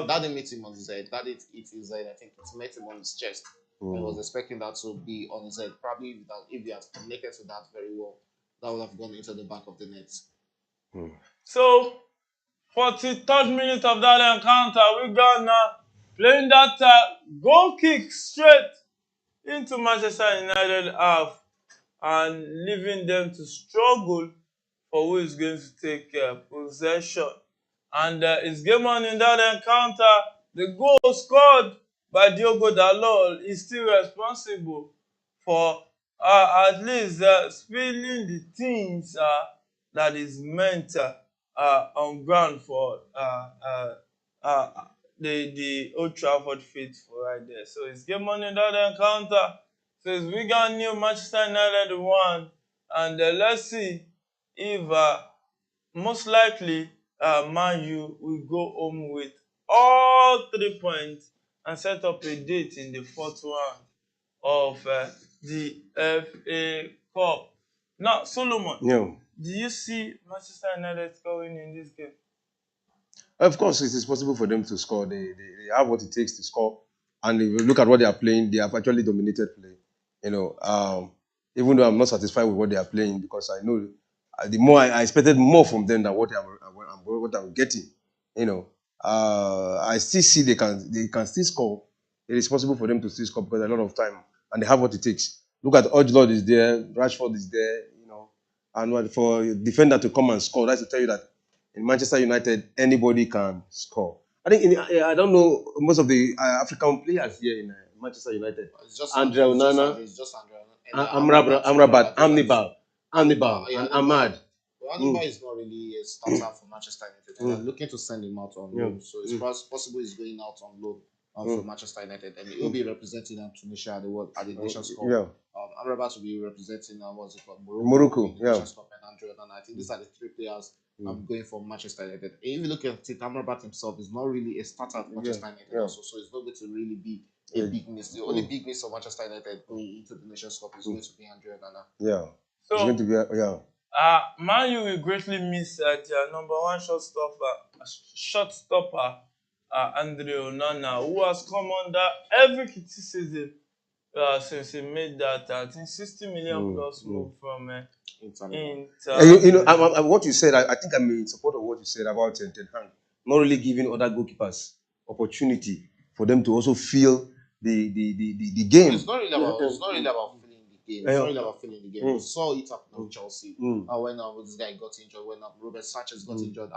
That didn't meet him on his head. That it is I think it met him on his chest. I was expecting that to be on his head. Probably if he had connected to that very well, that would have gone into the back of the net. So, 43rd minute of that encounter, we got now playing that goal kick straight into Manchester United half and leaving them to struggle for who is going to take possession. And it's game on in that encounter. The goal scored by Diogo Dalot is still responsible for at least spilling the things that is meant on ground for the Old Trafford faithful right there. So it's game on in that encounter. So it's Wigan 0, Manchester United 1. And let's see if most likely Man U will go home with all 3 points and set up a date in the 4th round of the FA Cup. Now, Solomon, do you see Manchester United scoring in this game? Of course, it is possible for them to score. They have what it takes to score. And if you look at what they are playing, they have actually dominated play. Even though I'm not satisfied with what they are playing, because I know the more I expected more from them than what I'm getting. I still see they can still score. It is possible for them to still score because a lot of time, and they have what it takes. Look at Ojlord is there, Rashford is there, and for a defender to come and score, that's to tell you that in Manchester United anybody can score. I think I don't know most of the African players here in Manchester United. It's just Andre Onana, it's just Andre Amrabat, Amnibal, and Ahmad. Amnibal is not really a starter for Manchester United. They're looking to send him out on loan, so it's possible he's going out on loan for Manchester United, and he'll be representing Tunisia at the Nations Cup. Amrabat will be representing Morocco. Nations Cup, and Andre Onana. I think these are the 3 players going for Manchester United. And if you look at it, Amrabat himself is not really a starter at Manchester United also, so it's not going to really be a big miss. The only big miss of Manchester United going into the Nations Cup is going to be Andre Onana. It's going to So, be yeah. Man U will greatly miss their number one shot stopper, Andre Onana, who has come under every criticism since he made that I think 60 million plus move from Inter. Yeah, you know, Milan. what you said, I think I'm in support of what you said about Ten Hag. Not really giving other goalkeepers opportunity for them to also feel the game. It's not really about feeling the game. It's not really about feeling the game. We saw it happen with Chelsea. When this guy got injured, when Robert Sanchez got injured,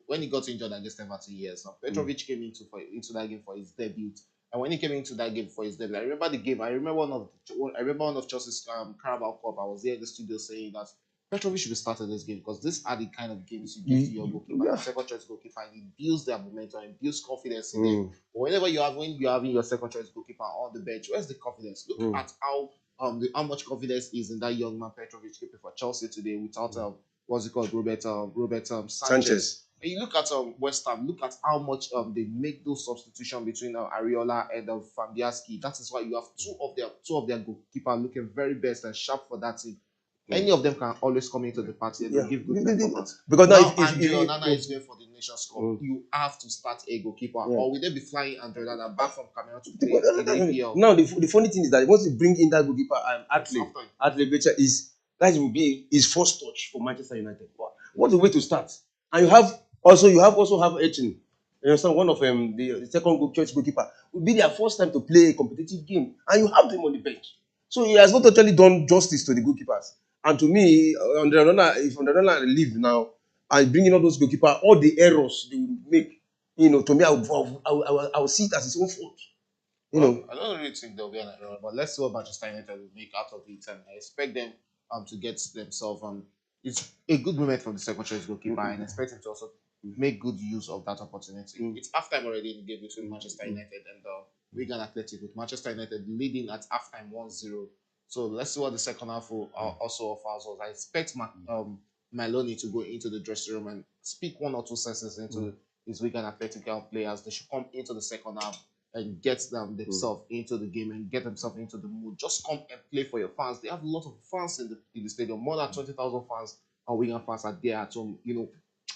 when he got injured against Everton years now, Petrovic came into that game for his debut. And when he came into that game for his debut, I remember the game. I remember one of Chelsea's Carabao Cup. I was there in the studio saying that Petrovic should be starting this game because these are the kind of games you give to your goalkeeper, your second choice goalkeeper, and it builds their momentum and builds confidence in them. But when you're having your second choice goalkeeper on the bench, where's the confidence? Look at how much confidence is in that young man Petrovic keeping for Chelsea today without what's it called, Robert Sanchez. And you look at West Ham, look at how much they make those substitutions between Ariola and Fabianski. That is why you have two of their goalkeeper looking very best and sharp for that team. Any of them can always come into the party and give good performance. Because now, if Andre Onana is going for the Nations Cup, you have to start a goalkeeper, or will they be flying Andre Onana back from Cameroon to play in the EPL? Now, the funny thing is that once you bring in that goalkeeper, Atle Becher that will be his first touch for Manchester United. What a way to start! And you have Etchen. You understand, one of the second choice goalkeeper will be their first time to play a competitive game, and you have them on the bench. So he has not totally done justice to the goalkeepers. And to me, if Onana leave now and bring in all those goalkeepers, all the errors they will make, to me, I will see it as his own fault. I don't really think there'll be an error, but let's see what Manchester United will make out of it, and I expect them to get themselves it's a good moment from the second choice goalkeeper, and I expect him to also make good use of that opportunity. It's halftime already in the game between Manchester United and Wigan Athletic, with Manchester United leading at halftime 1-0. So let's see what the second half will also offers us. I expect Maloney to go into the dressing room and speak one or two sentences into his Wigan Athletic players. They should come into the second half and get themselves into the game and get themselves into the mood. Just come and play for your fans. They have a lot of fans in the stadium. More than 20,000 fans and Wigan fans are there at home,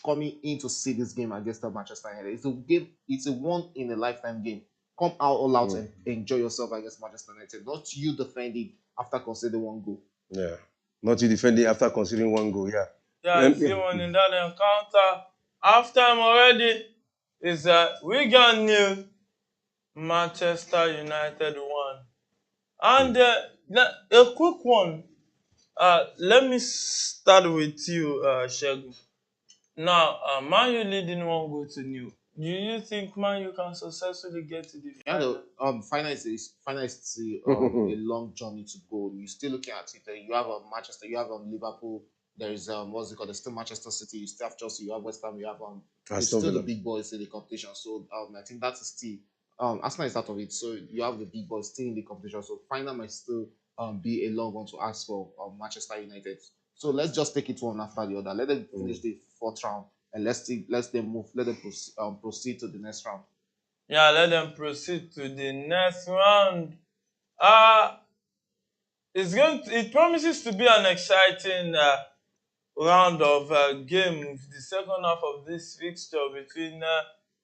coming in to see this game against the Manchester United. It's a game, it's a one in a lifetime game. Come out all out and enjoy yourself against Manchester United. Not you defending after conceding one goal. Yeah. Not you defending after conceding one goal, yeah. Yeah, you see one in that encounter. Halftime already is Wigan 0, Manchester United 1. And a quick one. Let me start with you, Shegun. Now, Man U leading 1 goal to 0. Do you think Man U can successfully get to the final? Final is a long journey to go. You're still looking at it. You have Manchester, you have Liverpool. There is what's it called? There's still Manchester City. You still have Chelsea. You have West Ham. You have it's still the big boys in the competition. So I think that is still Arsenal is out of it. So you have the big boys still in the competition. So final might still be a long one to ask for Manchester United. So let's just take it one after the other. Let them finish the fourth round and let them move. Let them proceed to the next round. Yeah, let them proceed to the next round. Uh it promises to be an exciting round of games. The second half of this fixture between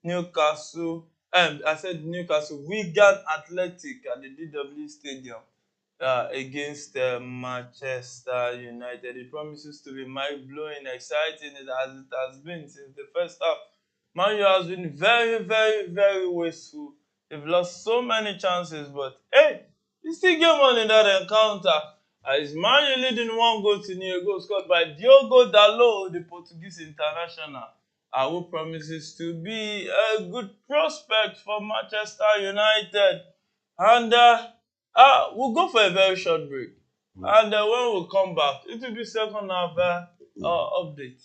Newcastle and I said Newcastle, Wigan Athletic at the DW Stadium against Manchester United. It promises to be mind-blowing, exciting as it has been since the first half. Man U has been very, very, very wasteful. They've lost so many chances, but hey, they still game on in that encounter. Is Man U leading 1 goal to 0, a goal scored by Diogo Dalot, the Portuguese international, who promises to be a good prospect for Manchester United. And we'll go for a very short break. And when we come back, it will be second half update.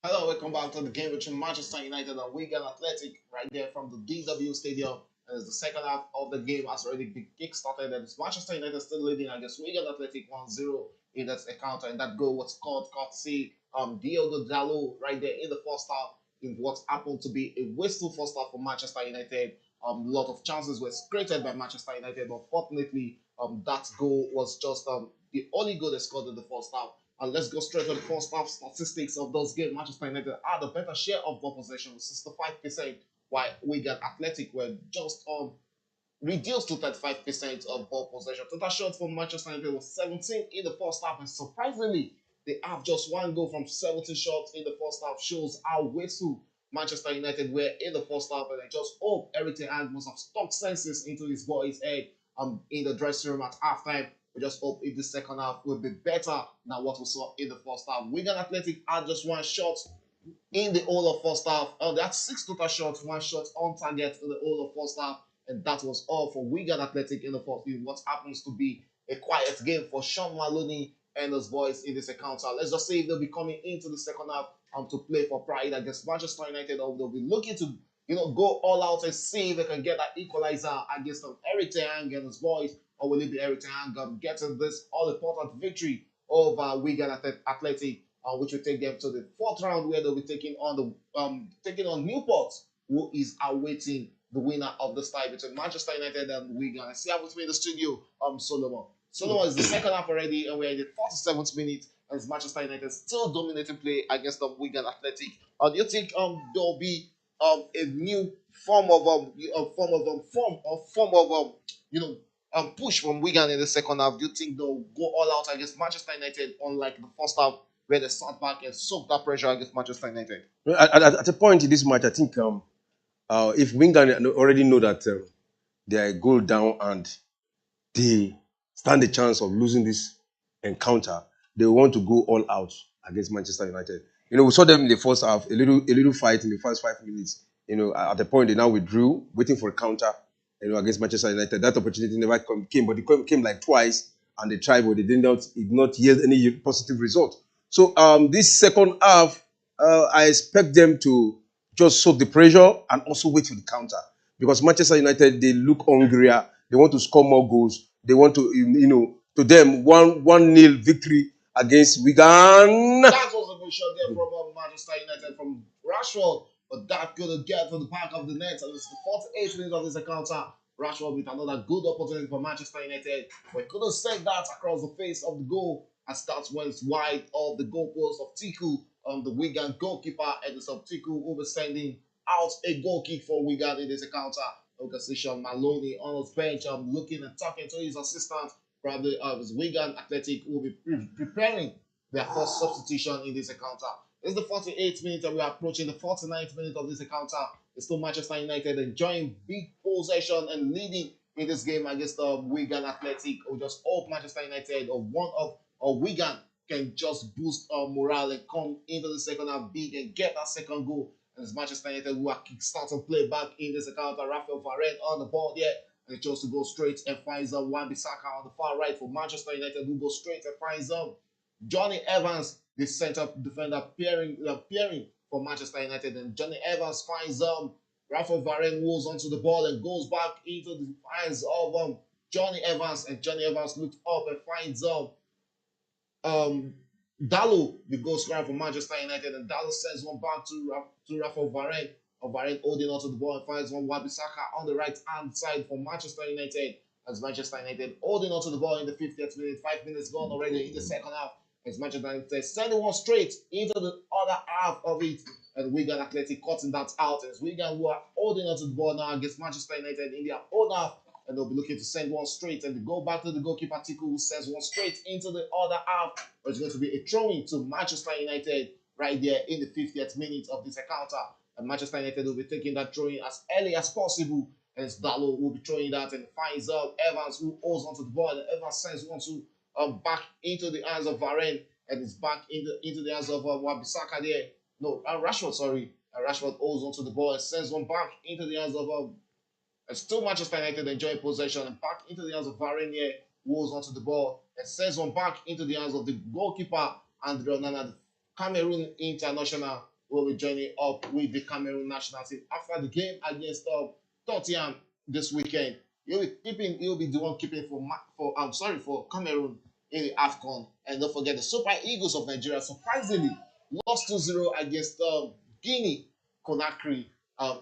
Hello, welcome back to the game between Manchester United and Wigan Athletic, right there from the DW Stadium. And it's the second half of the game has already been kick-started, and it's Manchester United still leading against Wigan Athletic 1-0 in that encounter. And that goal was scored courtesy Diogo Dalot right there in the first half in what happened to be a wasteful first half for Manchester United. A lot of chances were created by Manchester United, but fortunately, that goal was just the only goal they scored in the first half. And let's go straight to the first half statistics of those games. Manchester United had a better share of ball possession with 65%, while Wigan Athletic were just reduced to 35% of ball possession. Total shots for Manchester United was 17 in the first half, and surprisingly, they have just one goal from 17 shots in the first half. Shows how wasteful Manchester United were in the first half, and I just hope Eric Ten Hag must have stuck senses into his boy's head in the dressing room at halftime. We just hope if the second half will be better than what we saw in the first half. Wigan Athletic had just one shot in the whole of first half. They had 6 total shots, one shot on target in the whole of first half, and that was all for Wigan Athletic in the first half. What happens to be a quiet game for Sean Maloney and his boys in this encounter. Let's just see if they'll be coming into the second half to play for pride against Manchester United, or they'll be looking to go all out and see if they can get that equalizer against Eric Ten Hag and his boys, or will it be Eric Ten Hag getting this all important victory over Wigan Athletic, which will take them to the fourth round, where they'll be taking on Newport, who is awaiting the winner of this tie between Manchester United and Wigan. I see how with me in the studio, Solomon. Solomon is the second half already, and we're in the 47th minute, and it's Manchester United still dominating play against the Wigan Athletic. Do you think there'll be a new form of push from Wigan in the second half? Do you think they'll go all out against Manchester United, unlike the first half where they sat back and soaked that pressure against Manchester United? At a point in this match, I think if Wigan already know that they are a goal down and they stand a chance of losing this encounter, they want to go all out against Manchester United. We saw them in the first half, a little fight in the first 5 minutes. At the point they now withdrew, waiting for a counter, against Manchester United. That opportunity never came, but it came like twice, and they tried, but they did not yield any positive result. So this second half, I expect them to just soak the pressure and also wait for the counter, because Manchester United, they look hungrier. They want to score more goals. They want to, to them, 1-0 victory against Wigan. That was a good shot there from Manchester United from Rashford, but that couldn't get to the back of the net. And it's the 48th minute of this encounter. Rashford with another good opportunity for Manchester United, but couldn't send that across the face of the goal, as that went wide of the goalpost of Tiku, the Wigan goalkeeper, and it's of Tiku who was sending out a goal kick for Wigan in this encounter. You can see Sean Maloney on his bench, looking and talking to his assistant, probably his Wigan Athletic, who will be preparing their first substitution in this encounter. This is the 48th minute, and we are approaching the 49th minute of this encounter. It's still Manchester United enjoying big possession and leading in this game against Wigan Athletic. We just hope Manchester United or Wigan can just boost morale and come into the second half big and get that second goal. And it's Manchester United who are kickstarting play back in this encounter. Rafael Varane on the ball there, and he chose to go straight and finds Wan-Bissaka on the far right for Manchester United, who goes straight and finds Johnny Evans, the centre defender, appearing for Manchester United. And Johnny Evans finds Rafael Varane, who holds onto the ball and goes back into the hands of Johnny Evans. And Johnny Evans looks up and finds Dalot, the goal scorer for Manchester United, and Dalot sends one back to Rafael Varane. Varane holding onto the ball and finds Wan-Bissaka on the right hand side for Manchester United. As Manchester United holding onto the ball in the 50th minute, 5 minutes gone already in the second half. As Manchester United sending one straight into the other half of it, and Wigan Athletic cutting that out. As Wigan who are holding onto the ball now against Manchester United in their own half, and they'll be looking to send one straight, and they go back to the goalkeeper Tiku, who sends one straight into the other half. It's going to be a throw-in to Manchester United right there in the 50th minute of this encounter. And Manchester United will be taking that throw-in as early as possible. And Dalot will be throwing that and finds out Evans, who holds onto the ball, and Evans sends one to back into the hands of Varane, and it's back into the hands of Wan-Bissaka there. No, Rashford, sorry. Rashford holds onto the ball and sends one back into the hands of still Manchester United enjoying possession, and back into the hands of Varane here, who holds onto the ball and sends one back into the hands of the goalkeeper, Andre Onana, the Cameroon international, will be joining up with the Cameroon national team after the game against Tottenham this weekend. He'll be the one keeping for Cameroon in the AFCON. And don't forget the Super Eagles of Nigeria surprisingly lost 2-0 against Guinea Conakry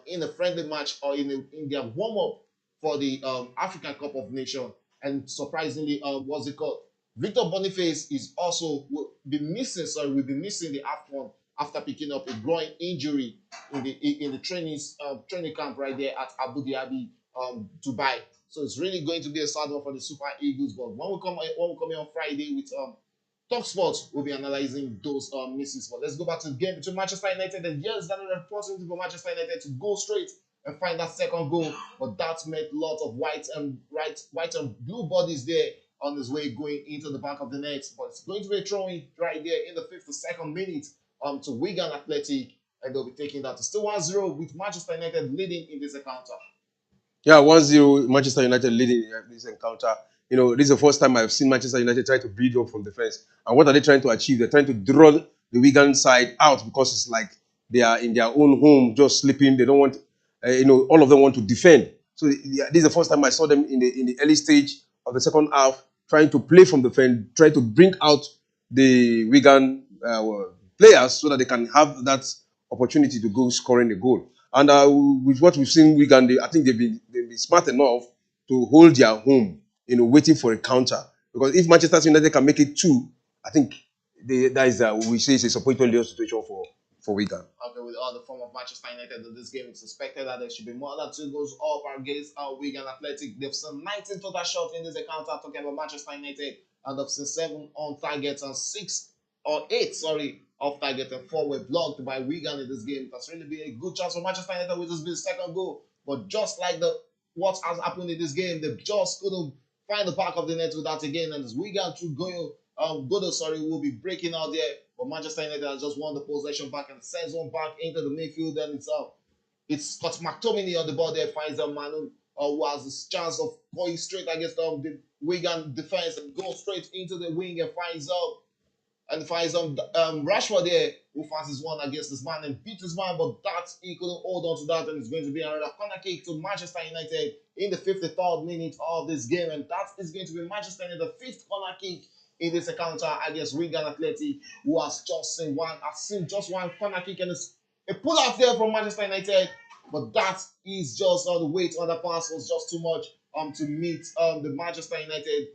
in a friendly match or in their warm-up for the African Cup of Nations. And surprisingly, what's it called? Victor Boniface will be missing the AFCON after picking up a groin injury in the training camp right there at Abu Dhabi, Dubai. So it's really going to be a sad one for the Super Eagles. But when we come in on Friday with Talk Sports, we'll be analyzing those misses. But let's go back to the game between Manchester United and yes, that another opportunity for Manchester United to go straight and find that second goal. But that meant lots of white and blue bodies there on his way going into the back of the net. But it's going to be a throw-in right there in the 52nd minute to Wigan Athletic, and they'll be taking that to still 1-0 with Manchester United leading in this encounter. Yeah, 1-0 Manchester United leading this encounter. This is the first time I've seen Manchester United try to build up from defense. And what are they trying to achieve? They're trying to draw the Wigan side out because it's like they are in their own home, just sleeping. They don't want, all of them want to defend. So this is the first time I saw them in the early stage of the second half trying to play from the defense, trying to bring out the Wigan players so that they can have that opportunity to go scoring the goal. And with what we've seen, Wigan, I think they've been smart enough to hold their home, waiting for a counter. Because if Manchester United can make it 2, I think that is we say it's a supporting situation for Wigan. Okay, with all the form of Manchester United in this game, it's expected that there should be more than 2 goals up against Wigan Athletic. They've seen 19 total shots in this encounter, talking about Manchester United, and they've seen 7 on targets and 8 off target, and 4 were blocked by Wigan in this game. That's really been a good chance for Manchester United with this being second goal. But just like what has happened in this game, they just couldn't find the back of the net with that again. And as Wigan through Godo will be breaking out there. But Manchester United has just won the possession back and sends one back into the midfield. And it's Scott McTominay on the ball there, finds Manu, who has this chance of going straight against the Wigan defense and goes straight into the wing and finds Rashford there, who fancies one against this man and beats his man, but that he couldn't hold on to that, and it's going to be another corner kick to Manchester United in the 53rd minute of this game, and that is going to be Manchester United, the 5th corner kick in this encounter against Wigan Athletic, who has just seen just one corner kick, and it's a pull out there from Manchester United, but that is just the weight on the pass was just too much to meet the Manchester United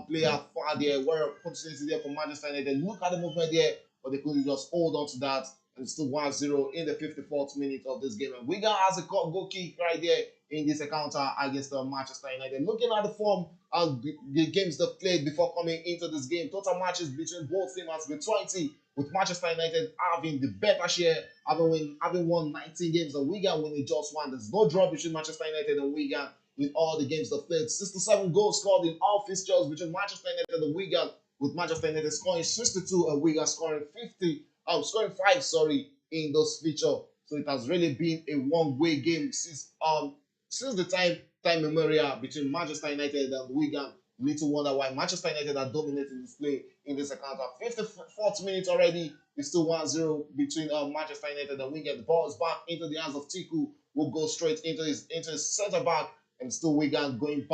player far there. Where opportunity there for Manchester United. Look at the movement there, but they couldn't just hold on to that. And it's still 1-0 in the 54th minute of this game. And Wigan has a goal kick right there in this encounter against Manchester United. Looking at the form of the games they've played before coming into this game, total matches between both teams has been 20, with Manchester United having the better share, having won 19 games, and Wigan winning just 1. There's no draw between Manchester United and Wigan in all the games they've played. 67 goals scored in all fixtures between Manchester United and Wigan, with Manchester United scoring 62 and Wigan scoring 5 in those features. So it has really been a one-way game since the time memorial between Manchester United and Wigan. Little wonder why Manchester United are dominating this play in this account. At 54th minute already, it's still 1-0 between Manchester United and Wigan. The ball is back into the hands of Tiku, who goes straight into his centre back, and still Wigan going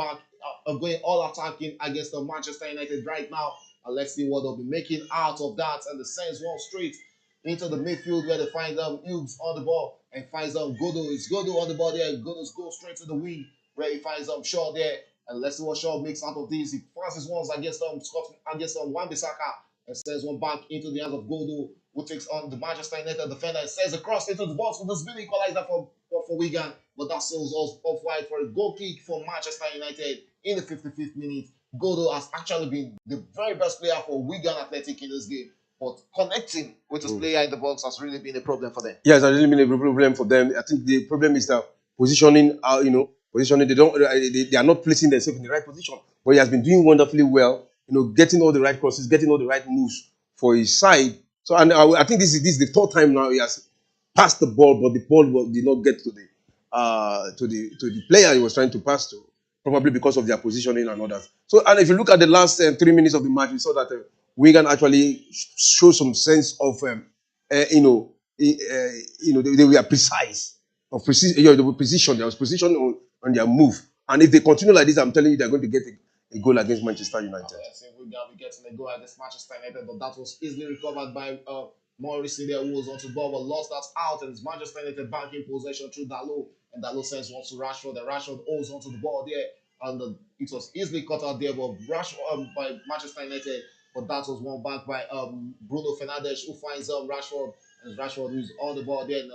all attacking against the Manchester United right now. And let's see what they'll be making out of that. And the sends one straight into the midfield where they find Hughes on the ball and finds Godo. It's Godo on the ball there. Godo's goes straight to the wing where he finds Shaw there. And let's see what Shaw makes out of this. He passes once against Wan-Bissaka and sends one back into the hands of Godo, who takes on the Manchester United defender and sends across into the box for this big equalizer for Wigan. But that sails us off wide for a goal kick for Manchester United in the 55th minute. Godo has actually been the very best player for Wigan Athletic in this game. But connecting with his player in the box has really been a problem for them. Yeah, it's really been a problem for them. I think the problem is that positioning. Positioning. They are not placing themselves in the right position. But he has been doing wonderfully well. Getting all the right crosses, getting all the right moves for his side. So, and I think this is the 3rd time now he has passed the ball, but the ball did not get to the player he was trying to pass to, probably because of their positioning and others. So, and if you look at the last 3 minutes of the match, we saw that Wigan actually showed some sense of they were precise of precision. They were precision. There was precision on their move, and if they continue like this, I'm telling you, they're going to get a goal against Manchester United. Yes, we got be getting a goal against Manchester United, but that was easily recovered by Maurice there, who was onto the ball but lost that out, and it's Manchester United back in possession through Dalot, and Dalot sends one to Rashford, and Rashford holds onto the ball there, and it was easily cut out there, but Rashford by Manchester United, but that was won back by Bruno Fernandes, who finds Rashford, and Rashford who is on the ball there, and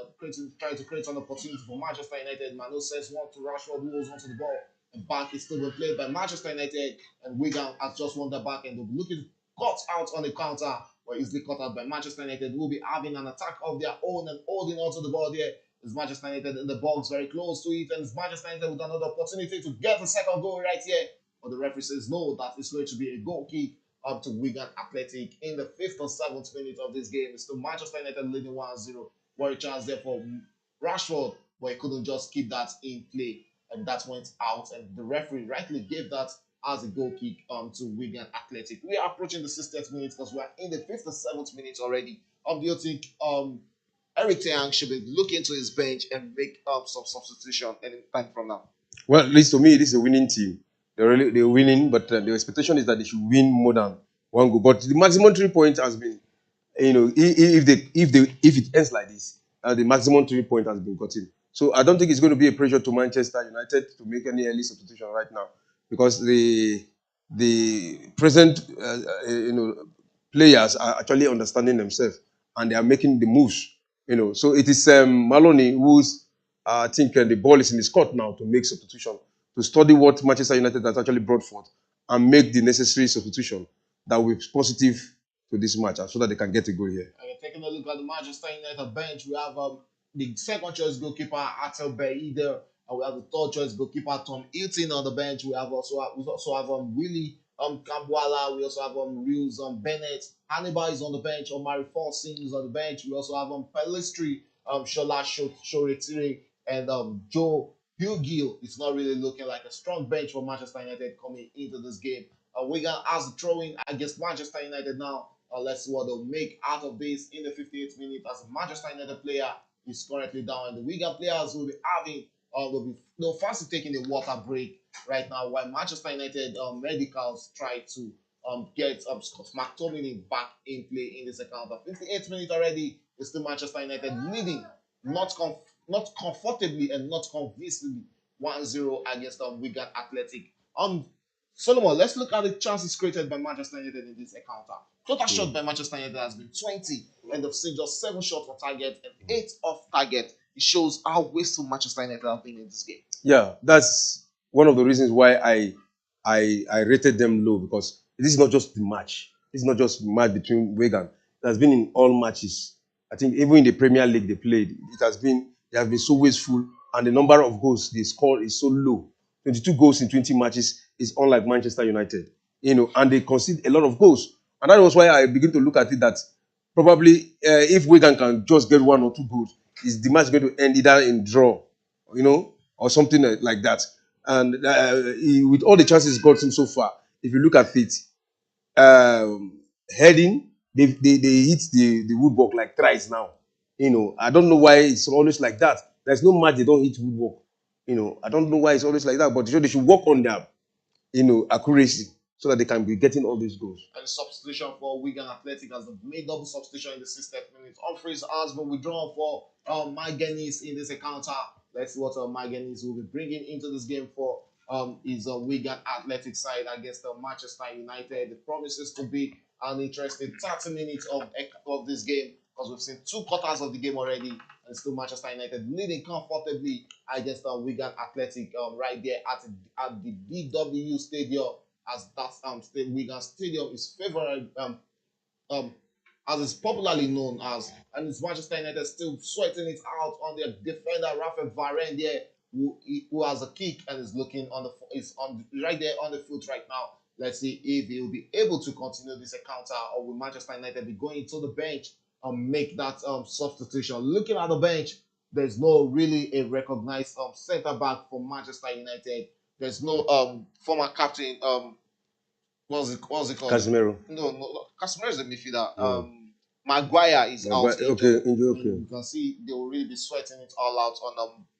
trying to create an opportunity for Manchester United. Manu sends one to Rashford, who holds onto the ball, and back is still being played by Manchester United, and Wigan has just won the back, and they'll be looking cut out on the counter, but easily cut out by Manchester United, who will be having an attack of their own and holding onto the ball there. Is Manchester United in the box, very close to it, and it's Manchester United with another opportunity to get the second goal right here. But the referee says no, that is going to be a goal kick up to Wigan Athletic in the 5th or 7th minute of this game. It's still Manchester United leading 1-0. What a chance there for Rashford, but he couldn't just keep that in play, and that went out, and the referee rightly gave that as a goal kick to Wigan Athletic. We are approaching the 60th minute because we are in the 5th or 7th minute already. Do you think Eric Ten should be looking to his bench and make some substitution any time from now? Well, at least to me, this is a winning team. They're winning, but the expectation is that they should win more than one goal. But the maximum 3 points has been, if it ends like this, the maximum 3 points has been gotten. So I don't think it's going to be a pressure to Manchester United to make any early substitution right now, because the present players are actually understanding themselves and they are making the moves. So it is Maloney who's I think the ball is in his court now to make substitution, to study what Manchester United has actually brought forth and make the necessary substitution that will be positive to this match, so that they can get a goal here. Okay, taking a look at the Manchester United bench, we have the second choice goalkeeper Atel Bayi there, and we have the third choice goalkeeper Tom Hilton on the bench. We also have Willie Kambwala. We also have Reels Bennett. Hannibal is on the bench. Omari Fonsin is on the bench. We also have Pelistri, Shola Shoretire, and Joe Hugill. It's not really looking like a strong bench for Manchester United coming into this game. Wigan has the throw-in against Manchester United now. Let's see what they'll make out of this in the 58th minute, as a Manchester United player is currently down, and the Wigan players will be having they'll fancy taking a water break right now, while Manchester United medicals try to get Scott McTominay back in play in this account. At 58th minute already, it's still Manchester United leading, not comfortably and not convincingly, 1-0 against Wigan Athletic. Solomon, let's look at the chances created by Manchester United in this encounter. Total shot by Manchester United has been 20, and they've seen just 7 shots on target and 8 off target. It shows how wasteful Manchester United have been in this game. Yeah, that's one of the reasons why I rated them low, because this is not just the match. This is not just the match between Wigan. It has been in all matches. I think even in the Premier League they played, they have been so wasteful, and the number of goals they scored is so low. 22 goals in 20 matches is unlike Manchester United, and they concede a lot of goals. And that was why I begin to look at it that probably if Wigan can just get 1 or 2 goals, is the match going to end either in draw, or something like that. And with all the chances gotten so far, if you look at it, heading, they hit the woodwork like thrice now. I don't know why it's always like that. There's no match they don't hit woodwork. I don't know why it's always like that, but they should work on their, accuracy, so that they can be getting all these goals. And substitution for Wigan Athletic has made double substitution in the 60th minute. Humphreys has been withdrawn for Mike Guinness in this encounter. Let's see what Mike Guinness will be bringing into this game for his Wigan Athletic side against Manchester United. It promises to be an interesting 30 minutes of this game, because we've seen 2 quarters of the game already, and still Manchester United leading comfortably against Wigan Athletic right there at the DW Stadium, as that Wigan Stadium is favorite, as it's popularly known as, and it's Manchester United still sweating it out on their defender Rafael Varane there, who has a kick and is looking right there on the foot right now. Let's see if he will be able to continue this encounter, or will Manchester United be going to the bench and make that substitution. Looking at the bench, there's no really a recognized centre back for Manchester United. There's no former captain. What's it called? Casemiro. No. Casemiro is a midfielder. Maguire is out Okay, injured. injury, okay. You can see they will really be sweating it all out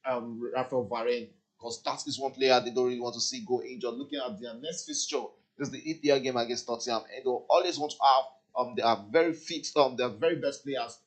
on Rafael Varane, because that is one player they don't really want to see go injured. Looking at their next fixture, this is the EPL game against Tottenham, and they'll always want to have they are very fit, their very best players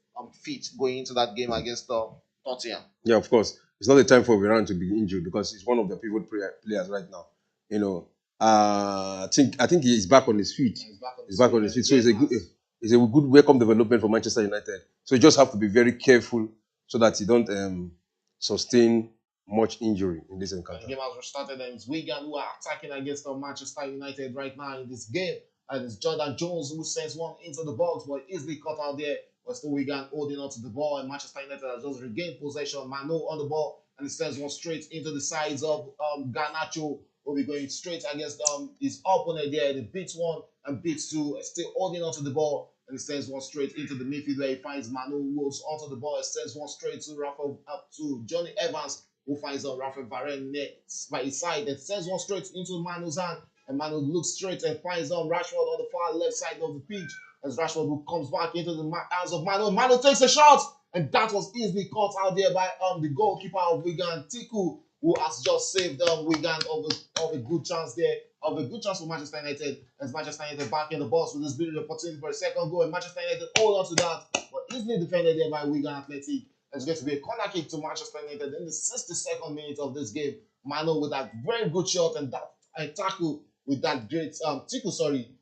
fit going into that game against Tottenham. Yeah, of course. It's not the time for Varane to be injured because he's one of the pivot players right now. You know, I think he's back on his feet. He's back on his feet. So it's a good welcome development for Manchester United. So you just have to be very careful so that you don't sustain much injury in this encounter. The game has restarted, and it's Wigan who are attacking against Manchester United right now in this game. And it's Jordan Jones who sends one into the box, but easily cut out there. But still Wigan holding on to the ball, and Manchester United has just regained possession. Mano on the ball, and he sends one straight into the sides of Garnacho. Will be going straight against his opponent there. He beats one and beats two, still holding on to the ball, and he sends one straight into the midfield where he finds Manu, who goes onto the ball. He sends one straight to Rafa, up to Johnny Evans, who finds Rafael Varane next by his side and sends one straight into Manu's hand. And Manu looks straight and finds Rashford on the far left side of the pitch. As Rashford who comes back into the hands of Manu. Manu takes a shot, and that was easily caught out there by the goalkeeper of Wigan, Tiku, who has just saved Wigan of a good chance there, of a good chance for Manchester United, as Manchester United back in the box with this beautiful opportunity for a second goal, and Manchester United hold on to that, but easily defended there by Wigan Athletic. It's going to be a corner kick to Manchester United in the 62nd minute of this game. Mano with that very good shot and that tackle with that great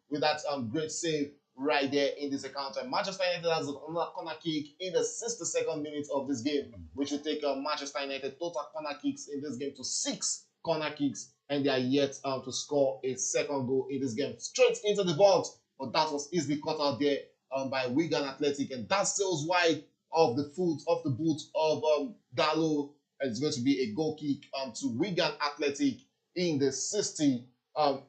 with that great save right there in this encounter. Manchester United has another corner kick in the 62nd minute of this game, which will take Manchester United total corner kicks in this game to 6 corner kicks, and they are yet to score a second goal in this game. Straight into the box, but that was easily cut out there by Wigan Athletic, and that sails wide of the boot of Dalo, and it's going to be a goal kick to Wigan Athletic in the 63rd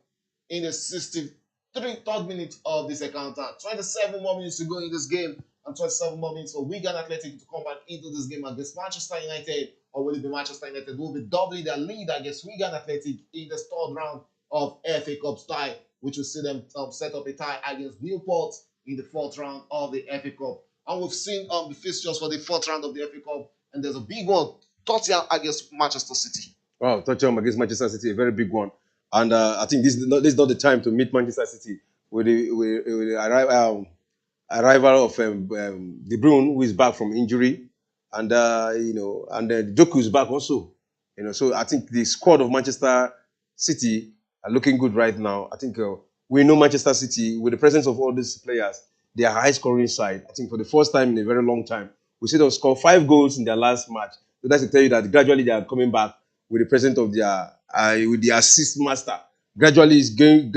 minute of this encounter. 27 more minutes to go in this game, and 27 more minutes for Wigan Athletic to come back into this game against Manchester United. Or will it be Manchester United who will be doubling their lead against Wigan Athletic in the third round of FA Cup tie, which will see them set up a tie against Newport in the fourth round of the FA Cup. And we've seen the fixtures for the fourth round of the FA Cup, and there's a big one: Tottenham against Manchester City. Wow, Tottenham against Manchester City, a very big one. And I think this is not the time to meet Manchester City with the arrival of De Bruyne, who is back from injury, and Doku is back also. So I think the squad of Manchester City are looking good right now. I think we know Manchester City, with the presence of all these players, they are a high-scoring side. I think for the first time in a very long time, we see them score 5 goals in their last match. So that's to tell you that gradually they are coming back with the presence of their with the assist master. Gradually is getting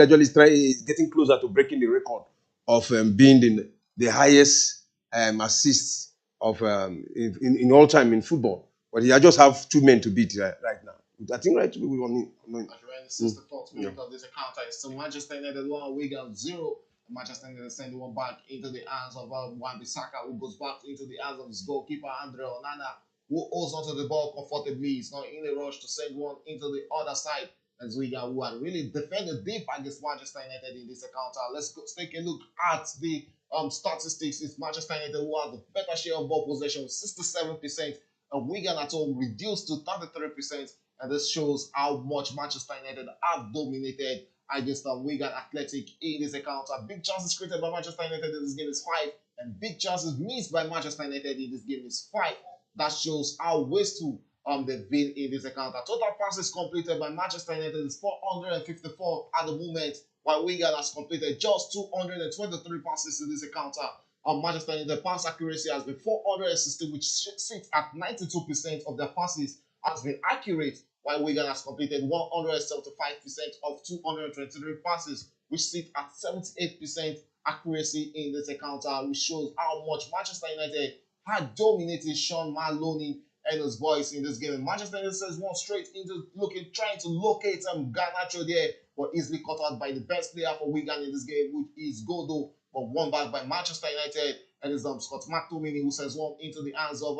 closer to breaking the record of being the highest assists of in all time in football. But he just have 2 men to beat right now. I think right we want. We're in the 64th minute of this encounter. It's still Manchester United 1, Wigan 0. Manchester United send one back into the hands of Wan-Bissaka, who goes back into the hands of his goalkeeper, Andre Onana, who holds onto the ball comfortably. He's not in a rush to send one into the other side. As Wigan, who had really defended deep against Manchester United in this encounter. Let's take a look at the statistics. It's Manchester United who have the better share of ball possession with 67%, and Wigan at home reduced to 33%. And this shows how much Manchester United have dominated against Wigan Athletic in this encounter. Big chances created by Manchester United in this game is 5, and big chances missed by Manchester United in this game is 5. That shows how wasteful they've been in this encounter. Total passes completed by Manchester United is 454 at the moment, while Wigan has completed just 223 passes in this encounter. Manchester United pass accuracy has been 460, which sits at 92% of their passes has been accurate, while Wigan has completed 175% of 223 passes, which sit at 78% accuracy in this encounter, which shows how much Manchester United had dominated Sean Maloney and his boys in this game. Manchester United says one straight into trying to locate Garnacho there, but easily cut out by the best player for Wigan in this game, which is Godo, but won back by Manchester United, and it's Scott McTominay who sends one into the hands of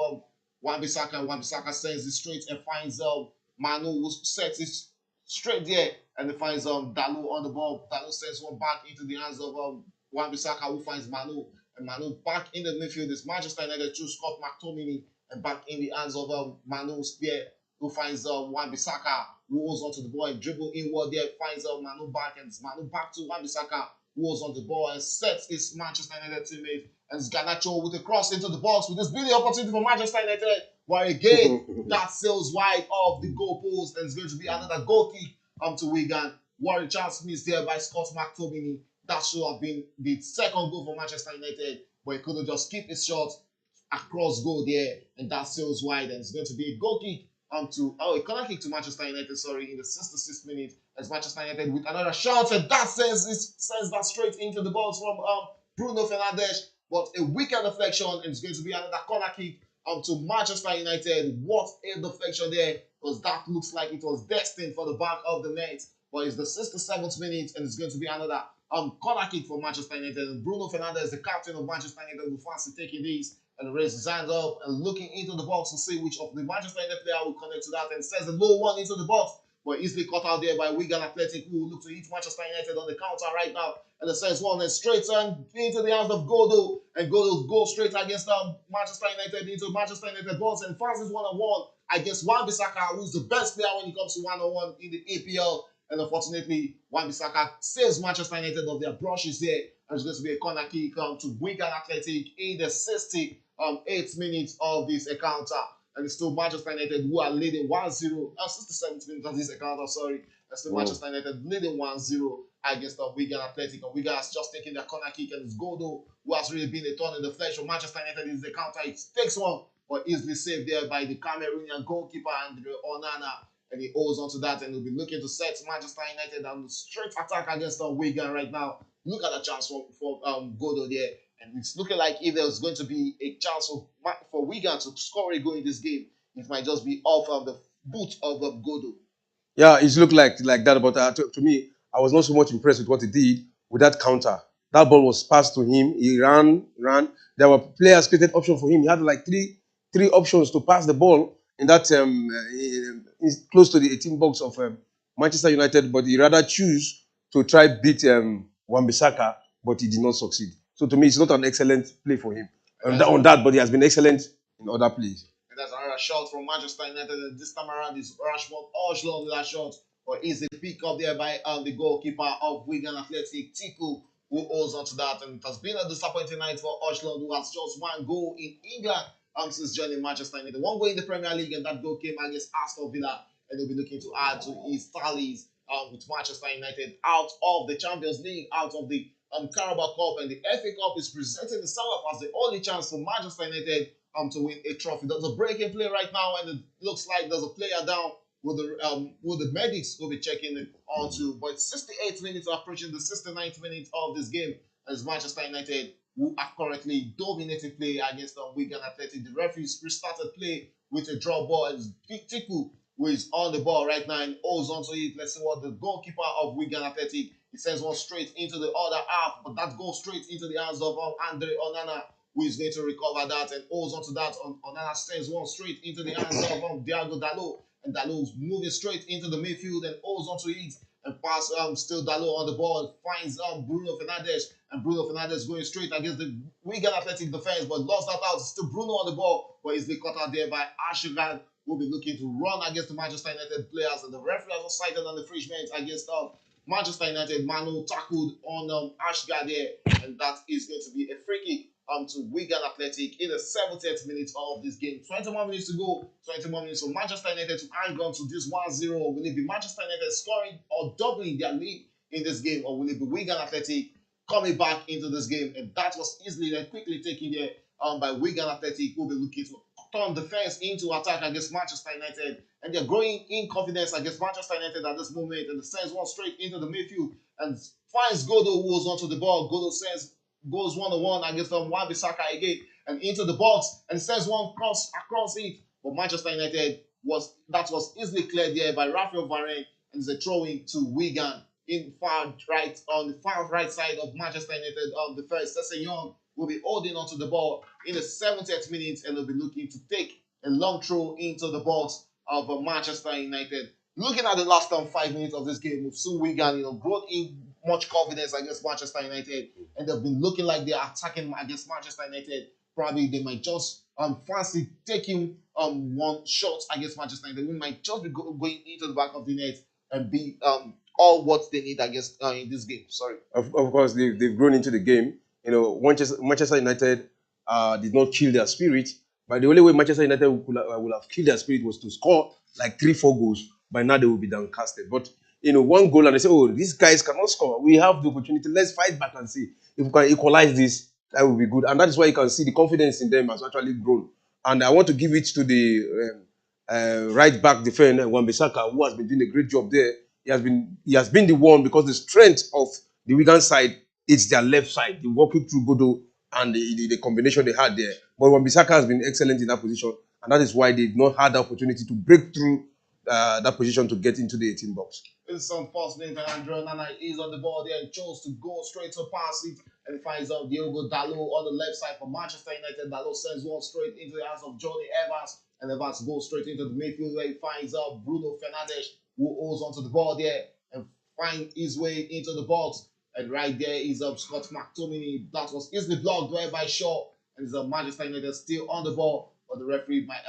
Wan-Bissaka. Wan-Bissaka sends it straight and finds Manu, who sets it straight there, and he finds Dalo on the ball. Dalo sends one back into the hands of Wan-Bissaka, who finds Manu, And Manu back in the midfield is Manchester United through Scott McTominay, and back in the hands of Manu Spear, who finds Wan-Bissaka, who holds onto the ball and dribble inward there, finds Manu back, and it's Manu back to Wan-Bissaka, who holds on the ball and sets his Manchester United teammate, and it's Garnacho with a cross into the box with this brilliant opportunity for Manchester United, where again that sails wide off the goal post, and it's going to be another goal kick to Wigan. What a chance missed there by Scott McTominay. That should have been the second goal for Manchester United, but he couldn't just keep his shot across goal there, and that sails wide, and it's going to be a goal kick a corner kick to Manchester United, sorry, in the 66th minute, as Manchester United with another shot, and that sends that straight into the box from Bruno Fernandes, but a wicked deflection, and it's going to be another corner kick to Manchester United. What a deflection there, because that looks like it was destined for the back of the net, but it's the 67th minute, and it's going to be another corner kick for Manchester United, and Bruno Fernandes, the captain of Manchester United, will fancy taking this and raises his hands up and looking into the box to see which of the Manchester United player will connect to that, and sends the low one into the box, but easily caught out there by Wigan Athletic, who look to hit Manchester United on the counter right now, and the sends one and straight into the hands of Godo, and Godo goes straight against Manchester United into Manchester United box, and finds one-on-one against Wan-Bissaka, who's the best player when it comes to one-on-one in the APL. And unfortunately, Wan-Bissaka saves Manchester United of their brushes there. And it's going to be a corner kick to Wigan Athletic in the 68th minute of this encounter. And it's still Manchester United who are leading 1-0. 67th minute of this encounter, sorry. It's still Manchester United leading 1-0 against Wigan Athletic. And Wigan has just taken their corner kick, and it's Godo, who has really been a thorn in the flesh of Manchester United in the counter. It takes one, but easily saved there by the Cameroonian goalkeeper, Andre Onana. And he holds on to that, and he'll be looking to set Manchester United on the straight attack against Wigan right now. Look at the chance for Godo there, and it's looking like if there was going to be a chance for Wigan to score a goal in this game, it might just be off of the boot of Godo. Yeah, it looked like that, but to me, I was not so much impressed with what he did with that counter. That ball was passed to him. He ran. There were players created option for him. He had like three options to pass the ball in that close to the 18 box of Manchester United, but he rather choose to try beat Wan-Bissaka, but he did not succeed. So to me, it's not an excellent play for him on that, but he has been excellent in other plays. And that's another shot from Manchester United, and this time around is Rashford Ojlund with that shot, or is a pick up there by the goalkeeper of Wigan Athletic, Tiku, who holds on to that, and it has been a disappointing night for Ojlund, who has just one goal in England since joining Manchester United. One goal in the Premier League, and that goal came against Aston Villa, and they'll be looking to add to his tallies with Manchester United out of the Champions League, out of the Carabao Cup, and the FA Cup is presenting itself as the only chance for Manchester United to win a trophy. There's a breaking play right now, and it looks like there's a player down with the medics will be checking it onto. But 68 minutes approaching the 69th minute of this game, as Manchester United, who are currently dominating play against Wigan Athletic. The referees restarted play with a draw ball, and Tiku, who is on the ball right now and holds onto it. Let's see what the goalkeeper of Wigan Athletic, he sends one straight into the other half, but that goes straight into the hands of Andre Onana, who is going to recover that and holds onto that. Onana sends one straight into the hands of Diago Dalot, and Dalot's moving straight into the midfield and holds onto it and pass still Dalot on the ball, finds Bruno Fernandes, and Bruno Fernandes going straight against the Wigan Athletic defense, but lost that out. Still Bruno on the ball, but is caught out there by Ashigad, who will be looking to run against the Manchester United players, and the referee has cited on the infringement against Manchester United. Manu tackled on Ashgard there, and that is going to be a free kick to Wigan Athletic in the 70th minute of this game. 21 minutes to go. 21 minutes for Manchester United to hang on to this 1-0. Will it be Manchester United scoring or doubling their lead in this game, or will it be Wigan Athletic coming back into this game? And that was easily and quickly taken there by Wigan Athletic, who will be looking to turn defense into attack against Manchester United, and they're growing in confidence against Manchester United at this moment, and sends one straight into the midfield and finds Godo, who was onto the ball. Godo goes one-on-one against Wan-Bissaka again and into the box and sends one cross across it, but Manchester United was easily cleared there by Raphael Varane, and it's a throw-in to Wigan in on the far right side of Manchester United of the first. Sese Young will be holding onto the ball in the 70th minute, and they'll be looking to take a long throw into the box of Manchester United. Looking at the last 5 minutes of this game, we've seen Wigan, grown in much confidence against Manchester United, and they've been looking like they're attacking against Manchester United. Probably they might just fancy taking one shot against Manchester United. We might just be going into the back of the net and be all what they need against in this game. Sorry. Of course, they've grown into the game. You know, Manchester United did not kill their spirit, but the only way Manchester United would have killed their spirit was to score like 3-4 goals. By now they will be downcasted. But you know, one goal and they say, oh, these guys cannot score. We have the opportunity. Let's fight back and see if we can equalize this. That will be good. And that is why you can see the confidence in them has actually grown. And I want to give it to the right back defender, Wan-Bissaka, who has been doing a great job there. He has been the one, because the strength of the Wigan side is their left side. The walking through Godo and the combination they had there. But Wan-Bissaka has been excellent in that position, and that is why they've not had the opportunity to break through that position to get into the 18 box. It's some first minute and Andrew Nana is on the ball there and chose to go straight to pass it and finds out Diogo Dalot on the left side for Manchester United. Dalot sends one straight into the hands of Johnny Evans, and Evans goes straight into the midfield where he finds out Bruno Fernandes, who holds onto the ball there and finds his way into the box. And right there is Scott McTominay. That was easily blocked there by Shaw, and it's Manchester United still on the ball. But the referee might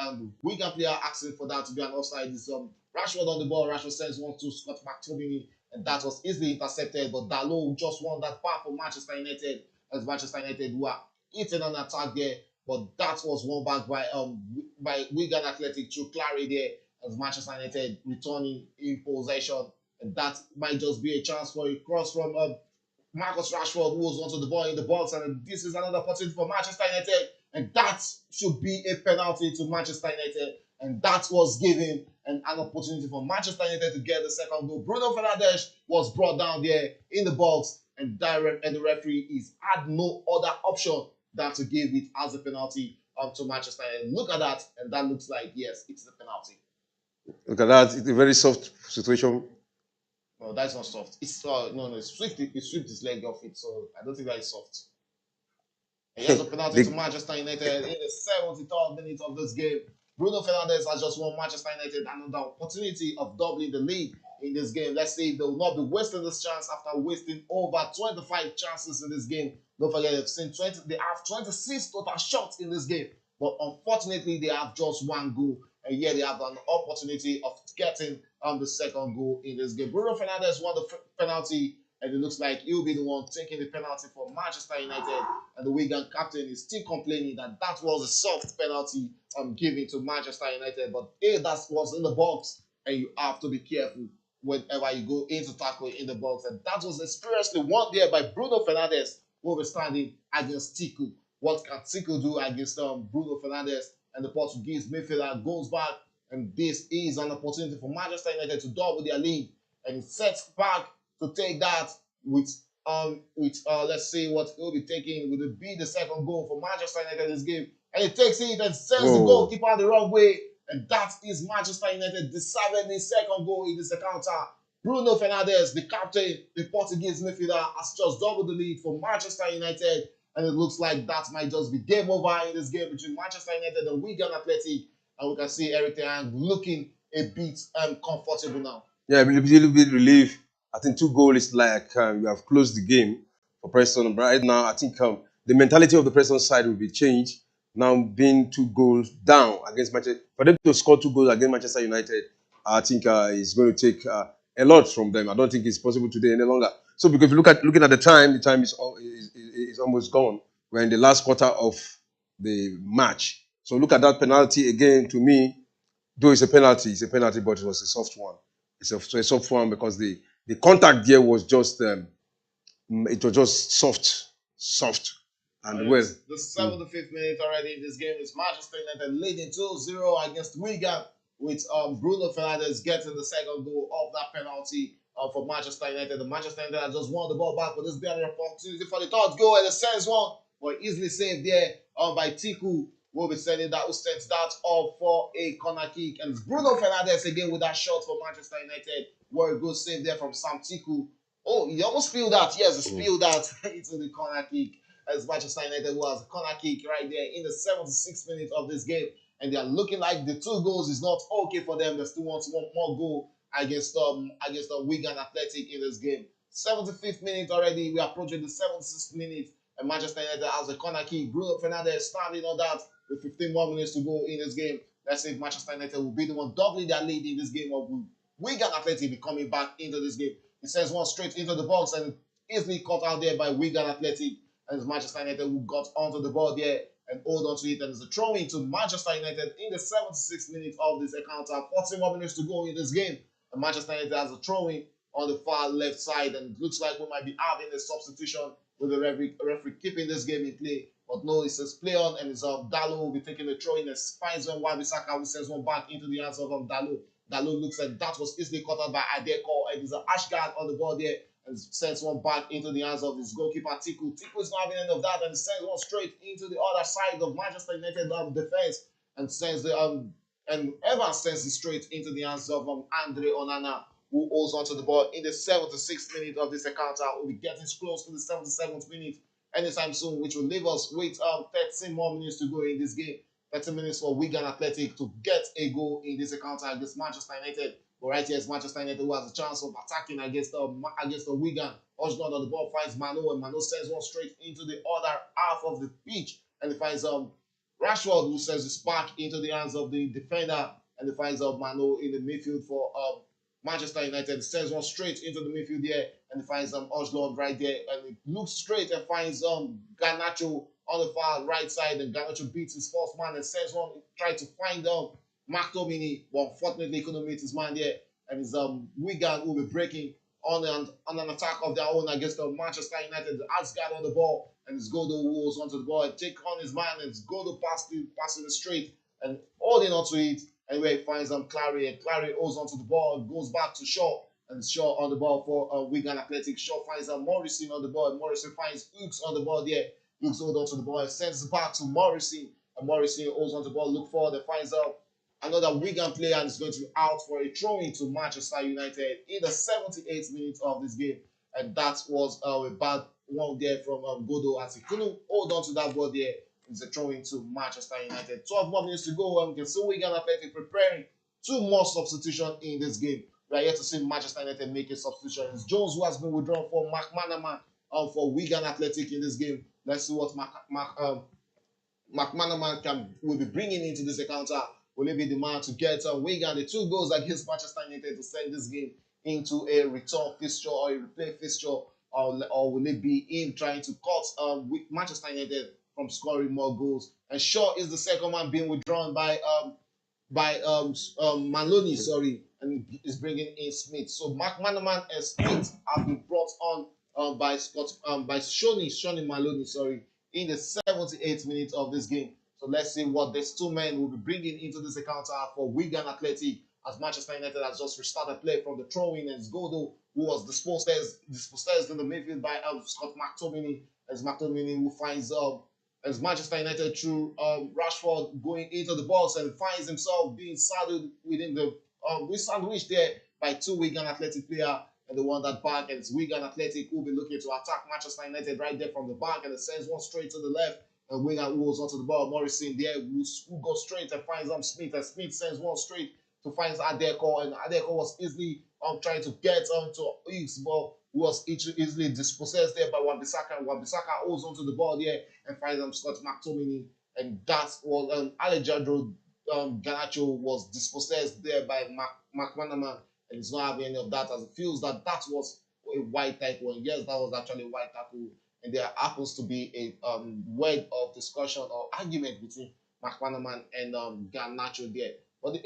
Wigan player asking for that to be an offside. Is Rashford on the ball. Rashford sends one to Scott McTominay, and that was easily intercepted. But Dalot just won that part for Manchester United, as Manchester United who are eating an attack there. But that was won back by Wigan Athletic through Clary there, as Manchester United returning in possession. And that might just be a chance for a cross from Marcus Rashford, who was onto the ball in the box, and this is another opportunity for Manchester United, and that should be a penalty to Manchester United, and that was given an opportunity for Manchester United to get the second goal. Bruno Fernandes was brought down there in the box, and the referee had no other option than to give it as a penalty to Manchester United. Look at that, and that looks like, yes, it's a penalty. Look at that. It's a very soft situation. No, that's not soft. It's no, he swept his leg off it, so I don't think that is soft. And he has a penalty to Manchester United in the 73rd minute of this game. Bruno Fernandes has just won Manchester United another opportunity of doubling the lead in this game. Let's see if they will not be wasting this chance after wasting over 25 chances in this game. Don't forget, they have 26 total shots in this game, but unfortunately they have just one goal, and yet they have an opportunity of getting the second goal in this game. Bruno Fernandes won the penalty, and it looks like he'll be the one taking the penalty for Manchester United. And the Wigan captain is still complaining that was a soft penalty given to Manchester United. But that was in the box, and you have to be careful whenever you go into tackle in the box. And that was experiencely won there by Bruno Fernandes, who will be standing against Tiku. What can Tiku do against Bruno Fernandes? And the Portuguese midfielder goes back, and this is an opportunity for Manchester United to double their lead, and it sets back to take that with let's see what he'll be taking. Will it be the second goal for Manchester United in this game? And he takes it and sends the goalkeeper the wrong way, and that is Manchester United deserving the second goal in this encounter. Bruno Fernandes, the captain, the Portuguese midfielder, has just doubled the lead for Manchester United. And it looks like that might just be game over in this game between Manchester United and Wigan Athletic. And we can see Eric Ten Hag looking a bit comfortable now. Yeah, a little bit relief. I think 2 goals is like we have closed the game for Preston. But right now, I think the mentality of the Preston side will be changed. Now being 2 goals down against Manchester, for them to score 2 goals against Manchester United, I think it's going to take a lot from them. I don't think it's possible today any longer. So because if you looking at the time is almost gone. We're in the last quarter of the match. So look at that penalty again. To me, though it's a penalty, but it was a soft one. It's a soft one because the contact there was just it was just soft. And well, the 75th minute already in this game is Manchester United leading 2-0 against Wigan, with Bruno Fernandes getting the second goal of that penalty for Manchester United. The Manchester United has just won the ball back, but this being an opportunity for the third goal, and the sense one, but easily saved there by Tiku. Will be sending that, who sends that off for a corner kick, and it's Bruno Fernandes again with that shot for Manchester United, where a good save there from Sam Tiku. Oh, he almost spilled that. Yes, he spilled that into the corner kick. As Manchester United, who has a corner kick right there in the 76th minute of this game, and they are looking like the 2 goals is not okay for them. They still want one more goal against Wigan Athletic in this game. 75th minute already. We are approaching the 76th minute. And Manchester United has a corner kick. Bruno Fernandes standing on that with 15 more minutes to go in this game. Let's see if Manchester United will be the one doubling their lead in this game, or will Wigan Athletic be coming back into this game. It sends one straight into the box and easily caught out there by Wigan Athletic. And it's Manchester United who got onto the ball there and hold on to it. And it's a throw in to Manchester United in the 76th minute of this encounter. 14 more minutes to go in this game. And Manchester United has a throw in on the far left side. And it looks like we might be having a substitution with the referee keeping this game in play. But no, it says play on, and it's Dalo will be taking the throw in and finds one Wan-Bissaka, who sends one back into the hands of Dalo. Dalo looks like that was easily caught out by Adeko, and there's an Ashgard on the ball there and sends one back into the hands of his goalkeeper Tiku. Tiku is not having any of that, and he sends one straight into the other side of Manchester United defense and sends the and Evans sends it straight into the hands of Andre Onana, who holds onto the ball in the 76th minute of this encounter. We'll be getting close to the 77th minute anytime soon, which will leave us with 13 more minutes to go in this game. 30 minutes for Wigan Athletic to get a goal in this encounter against Manchester United. But right here is Manchester United, who has a chance of attacking against the Wigan. Osborne on the ball finds Mano, and Mano sends one straight into the other half of the pitch, and he finds Rashford, who sends it back into the hands of the defender, and he finds Mano in the midfield for Manchester United. Sends one straight into the midfield there, and he finds Osborne right there, and he looks straight and finds Garnacho on the far right side, and Garnacho beats his first man and sends one, tries to find McTominay, but unfortunately he couldn't meet his man there, and it's Wigan who will be breaking on an attack of their own against Manchester United. Asgard on the ball, and it's Godo who holds onto the ball and take on his man, and it's Godo passing it straight and holding onto it, and where he finds Clary, and Clary holds onto the ball and goes back to Shaw, and Shaw on the ball for Wigan Athletic. Shaw finds Morrison on the ball, and Morrison finds Hughes on the ball there. Hughes holds onto the ball and sends it back to Morrison, and Morrison holds onto the ball, look forward and finds out another Wigan player, and is going to be out for a throw-in to Manchester United in the 78th minute of this game. And that was a bad one there from Godo, as he couldn't hold on to that ball there. It's a throw-in to Manchester United. 12 more minutes to go. We can see Wigan Athletic preparing two more substitutions in this game. We are yet to see Manchester United make a substitution. It's Jones who has been withdrawn for McManaman for Wigan Athletic in this game. Let's see what McManaman will be bringing into this encounter. Will he be the man to get Wigan the 2 goals against Manchester United to send this game into a return fixture or a replay fixture, or will it be him trying to cut Manchester United from scoring more goals? And Shaw is the second man being withdrawn by Maloney, sorry, and is bringing in Smith. So McManaman and Smith have been brought on by Shoni Maloney, sorry, in the 78th minute of this game. So let's see what these two men will be bringing into this encounter for Wigan Athletic, as Manchester United has just restarted play from the throw-in, and Godo, who was dispossessed in the midfield by Scott McTominay, as McTominay who finds as Manchester United through Rashford going into the box and finds himself being saddled within the sandwich there by 2 Wigan Athletic player, and the one that back, and it's Wigan Athletic who will be looking to attack Manchester United right there from the back, and it sends one straight to the left. And Wigan goes onto the ball. Morrison there who goes straight and finds Smith, and Smith sends one straight to find Adeko, and Adeko was easily trying to get onto Hughes, but was easily dispossessed there by Wan-Bissaka. Wan-Bissaka holds onto the ball there and finds Scott McTominay, and that was Alejandro Garnacho was dispossessed there by McManaman, and he's not having any of that, as it feels that was a white tackle. And yes, that was actually a white tackle. And there happens to be a word of discussion or argument between McManaman and Garnacho there. But the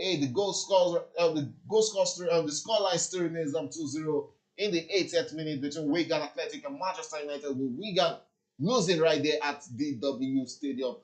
scoreline still remains 2-0 in the 80th minute between Wigan Athletic and Manchester United, with Wigan losing right there at DW Stadium.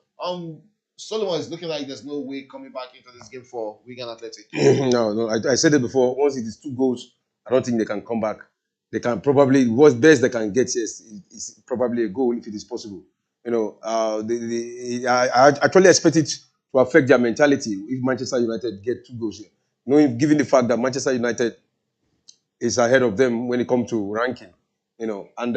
Solomon is looking like there's no way coming back into this game for Wigan Athletic. No, I said it before. Once it is 2 goals, I don't think they can come back. They can probably, what's best they can get is probably a goal if it is possible. You know, I actually expect it to affect their mentality if Manchester United get 2 goals here. Knowing, given the fact that Manchester United is ahead of them when it comes to ranking, you know, and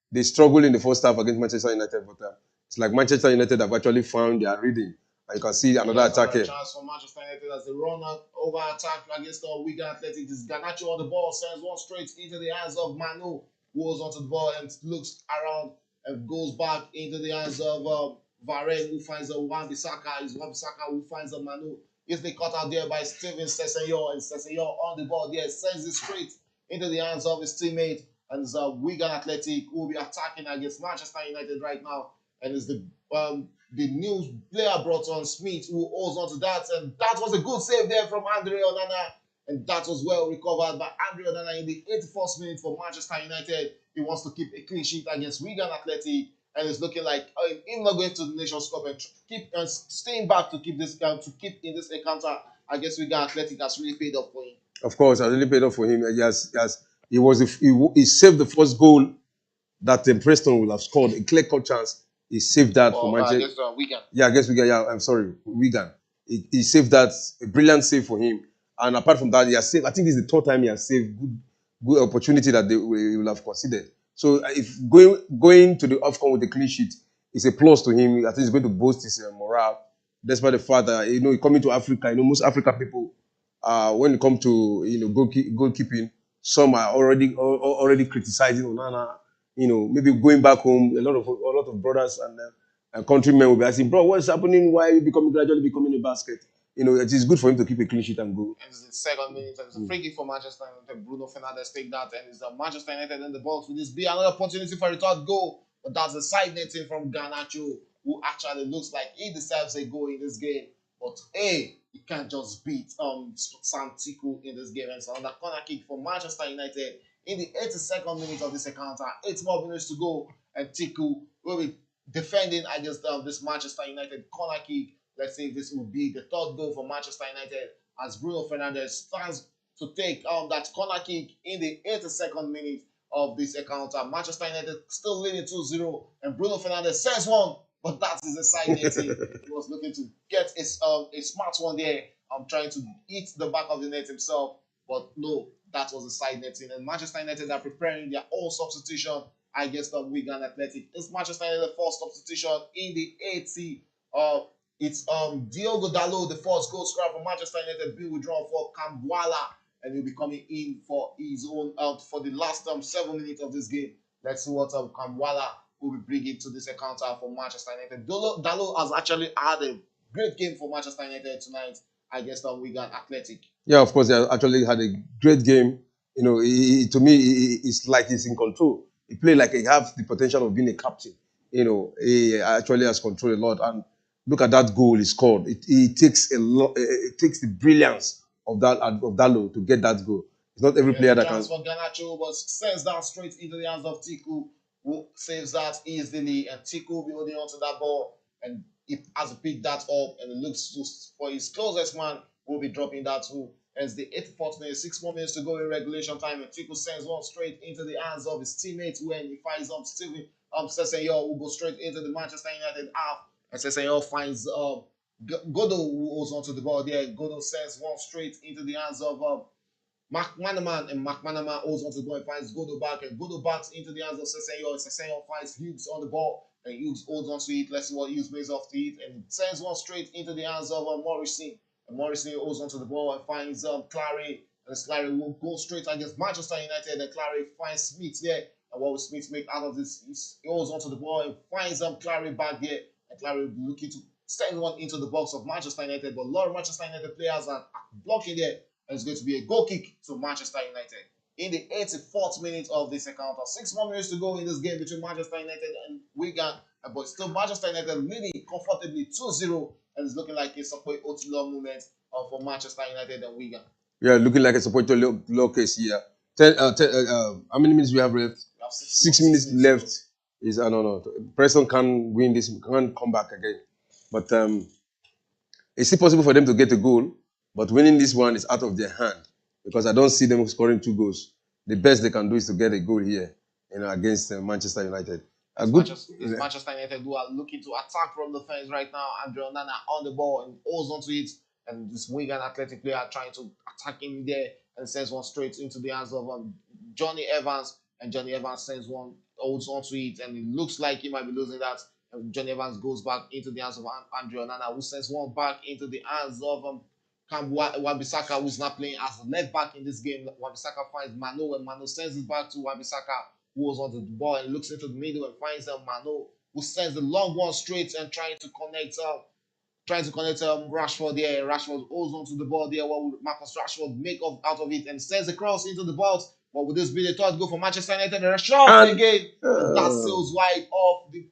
they struggled in the first half against Manchester United, but it's like Manchester United have actually found their reading. And you can see another attack here. Chance for Manchester United as they run over attack against Wigan Athletic. This Garnacho on the ball sends one straight into the hands of Manu. goes onto the ball and looks around and goes back into the hands of Varane, who finds a Wan-Bissaka. It's Wan-Bissaka who finds a Manu. Easily cut out there by Steven Sessegnon, and Sessegnon on the ball there sends it straight into the hands of his teammate, and it's Wigan Athletic who will be attacking against Manchester United right now, and it's the new player brought on, Smith, who holds on to that, and that was a good save there from Andre Onana, and that was well recovered by Andre Onana in the 81st minute for Manchester United. He wants to keep a clean sheet against Wigan Athletic, and it's looking like him not going to the Nations Cup and keep staying back to keep this to keep in this encounter against Wigan Athletic has really paid off for him. Of course, it really paid off for him. He saved the first goal that Preston will have scored, a clear-cut chance. He saved that for Manchester. Against Wigan. Yeah, against Wigan. Yeah, I'm sorry, Wigan. He saved that, a brilliant save for him. And apart from that, he has saved. I think this is the third time he has saved good opportunity that they will have considered. So if going to the AFCON with a clean sheet is a plus to him, I think he's going to boost his morale. Despite the fact that coming to Africa, most African people, when it comes to goalkeeping, some are already criticizing Onana. Maybe going back home, a lot of brothers and countrymen will be asking, bro, what's happening? Why are you gradually becoming a basket? It is good for him to keep a clean sheet and go. And it's the second minute, and it's a free kick for Manchester United. Bruno Fernandes take that, and it's Manchester United in the box. Will this be another opportunity for a third goal? But that's a side netting from Garnacho, who actually looks like he deserves a goal in this game. But hey, he can't just beat Sam Tiku in this game. And it's another corner kick for Manchester United in the 82nd minute of this encounter. 8 more minutes to go, and Tiku will be defending against this Manchester United corner kick. Let's say this will be the third goal for Manchester United as Bruno Fernandes stands to take that corner kick in the 82nd minute of this encounter. Manchester United still leading 2-0, and Bruno Fernandes sends one, but that is a side netting. He was looking to get a smart one there. Trying to hit the back of the net himself, but no, that was a side netting. And Manchester United are preparing their own substitution against the Wigan Athletic. It's Manchester United first substitution in the 80. It's Diogo Dalot, the first goal scorer for Manchester United, being withdrawn for Kambwala, and he'll be coming in for his own for the last 7 minutes of this game. Let's see what Kambwala will be bringing to this encounter for Manchester United. Dalot has actually had a great game for Manchester United tonight against Wigan Athletic. Yeah, of course, he actually had a great game. To me, it's like he's in control. He played like he has the potential of being a captain. He actually has control a lot. And look at that goal he scored. It takes a lot. It takes the brilliance of Dalot to get that goal. It's not every player that can. For Garnacho, but sends that straight into the hands of Tiku, who saves that easily, and Tiku will be holding on to that ball, and he has to pick that up, and it looks just for his closest man will be dropping that too. As the 84th minute, 6 more minutes to go in regulation time, and Tiku sends one straight into the hands of his teammates when he finds Steven Sessegnon, who goes straight into the Manchester United half, and Sessegnon finds Godo, who holds onto the ball there. Godo sends one straight into the hands of McManaman, and McManaman holds onto the ball and finds Godo back, and Godo backs into the hands of Sessegnon, and Sessegnon finds Hughes on the ball, and Hughes holds onto it. Let's see what Hughes makes off to it, and sends one straight into the hands of Morrison. And Morrison holds onto the ball and finds Clary, and Clary will go straight against Manchester United, and Clary finds Smith there. And what will Smith make out of this? He holds onto the ball and finds Clary back there, and Clary will be looking to send one into the box of Manchester United, but a lot of Manchester United players are blocking there, and it's going to be a goal kick to Manchester United in the 84th minute of this encounter. 6 more minutes to go in this game between Manchester United and Wigan, but still Manchester United leading comfortably 2-0, and it's looking like a support Otilo moment for Manchester United and Wigan. Yeah, looking like a support low case here. How many minutes we have left? We have 6 minutes left. Is no. Preston can win this, can't come back again. But it's still possible for them to get a goal, but winning this one is out of their hand because I don't see them scoring 2 goals. The best they can do is to get a goal here, against Manchester United. Manchester United who are looking to attack from the fence right now. Andre Onana on the ball and holds onto it, and this Wigan Athletic player trying to attack him there and sends one straight into the hands of Johnny Evans, and Johnny Evans sends one, holds onto it, and it looks like he might be losing that. And Johnny Evans goes back into the hands of Andre Onana, who sends one back into the hands of Wan-Bissaka, who's not playing as a left back in this game. Wan-Bissaka finds Manu, and Manu sends it back to Wan-Bissaka, who was on the ball and looks into the middle and finds Mano, who sends the long one straight and trying to connect Rashford there. Rashford holds on to the ball there. What would Marcus Rashford make out of it and sends a cross into the box? What would this be the third goal for Manchester United? And a shot again, and that sails wide off the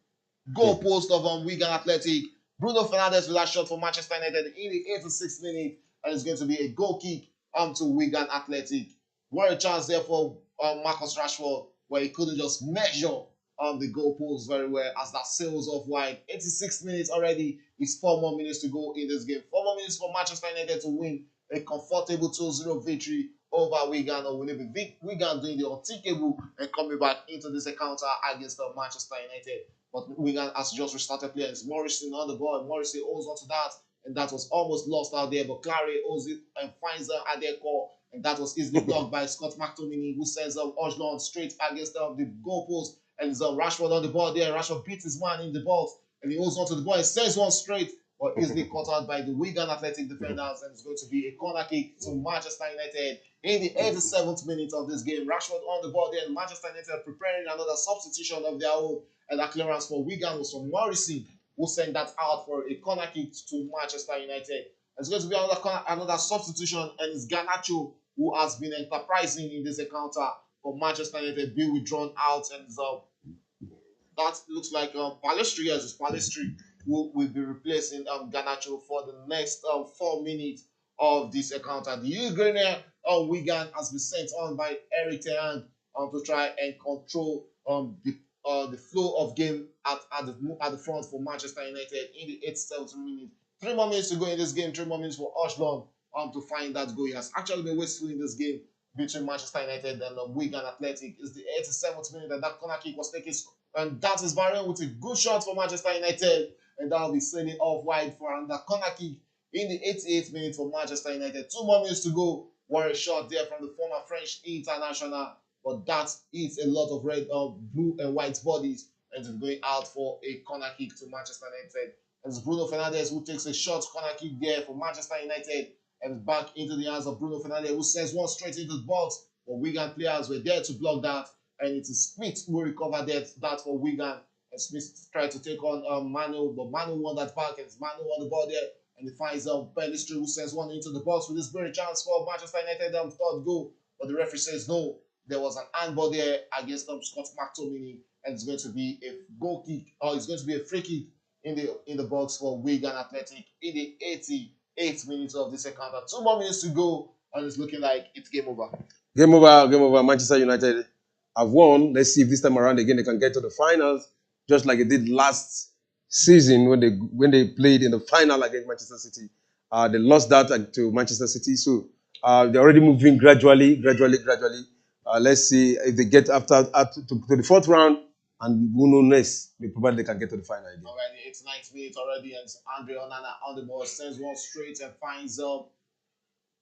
goalpost of Wigan Athletic. Bruno Fernandes with that shot for Manchester United in the 86th minute, and it's going to be a goal kick to Wigan Athletic. What a chance there for Marcus Rashford, where he couldn't just measure the goalpost very well as that sails off wide. 86 minutes already. It's 4 more minutes to go in this game. 4 more minutes for Manchester United to win a comfortable 2-0 victory over Wigan, or will it be Wigan doing the unthinkable and coming back into this encounter against Manchester United? But Wigan has just restarted play. It's Morrison on the ball. Morrison holds on to that, and that was almost lost out there. But Clary holds it and finds at their core, and that was easily blocked by Scott McTominay, who sends Ojlund straight against the goalpost. And it's Rashford on the ball there. Rashford beats his man in the box, and he holds on to the ball and sends one straight, but easily caught out by the Wigan Athletic defenders, and it's going to be a corner kick to Manchester United in the 87th minute of this game. Rashford on the ball there, and Manchester United preparing another substitution of their own, and that clearance for Wigan was from Morrison, who sent that out for a corner kick to Manchester United. It's going to be another substitution, and it's Garnacho, who has been enterprising in this encounter for Manchester United, being withdrawn out, and that looks like Palestri, yes, it's Palestri, who will be replacing Garnacho for the next 4 minutes of this encounter. The Ukrainian Wigan has been sent on by Eric Ten Hag to try and control the flow of game at the front for Manchester United in the 87th minute. 3 more minutes to go in this game. 3 more minutes for Ojlund to find that goal. He has actually been wasteful in this game between Manchester United and Wigan Athletic. It's the 87th minute that corner kick was taken, and that is Varian with a good shot for Manchester United, and that will be sailing off wide for another corner kick in the 88th minute for Manchester United. 2 more minutes to go. What a shot there from the former French international, but that is a lot of red, blue and white bodies, and it's going out for a corner kick to Manchester United. And it's Bruno Fernandes who takes a short corner kick there for Manchester United, and back into the hands of Bruno Fernandes, who sends one straight into the box. But Wigan players were there to block that, and it is Smith who recovered that for Wigan. And Smith tried to take on Manu, but Manu won that back, and it's Manu on the ball there, and he finds Pellistri, who sends one into the box with this very chance for Manchester United third goal. But the referee says no, there was an handball there against Scott McTominay, and it's going to be a goal kick, or it's going to be a free kick in the box for Wigan Athletic in the 88 minutes of this encounter. 2 more minutes to go, and it's looking like it's game over. Game over, game over. Manchester United have won. Let's see if this time around again they can get to the finals, just like they did last season when they played in the final against Manchester City. They lost that to Manchester City, so they're already moving gradually. Let's see if they get to the 4th round, and who knows next. They can get to the final again. Already, it's 9th minute already, and Andre Onana on the ball sends one straight and finds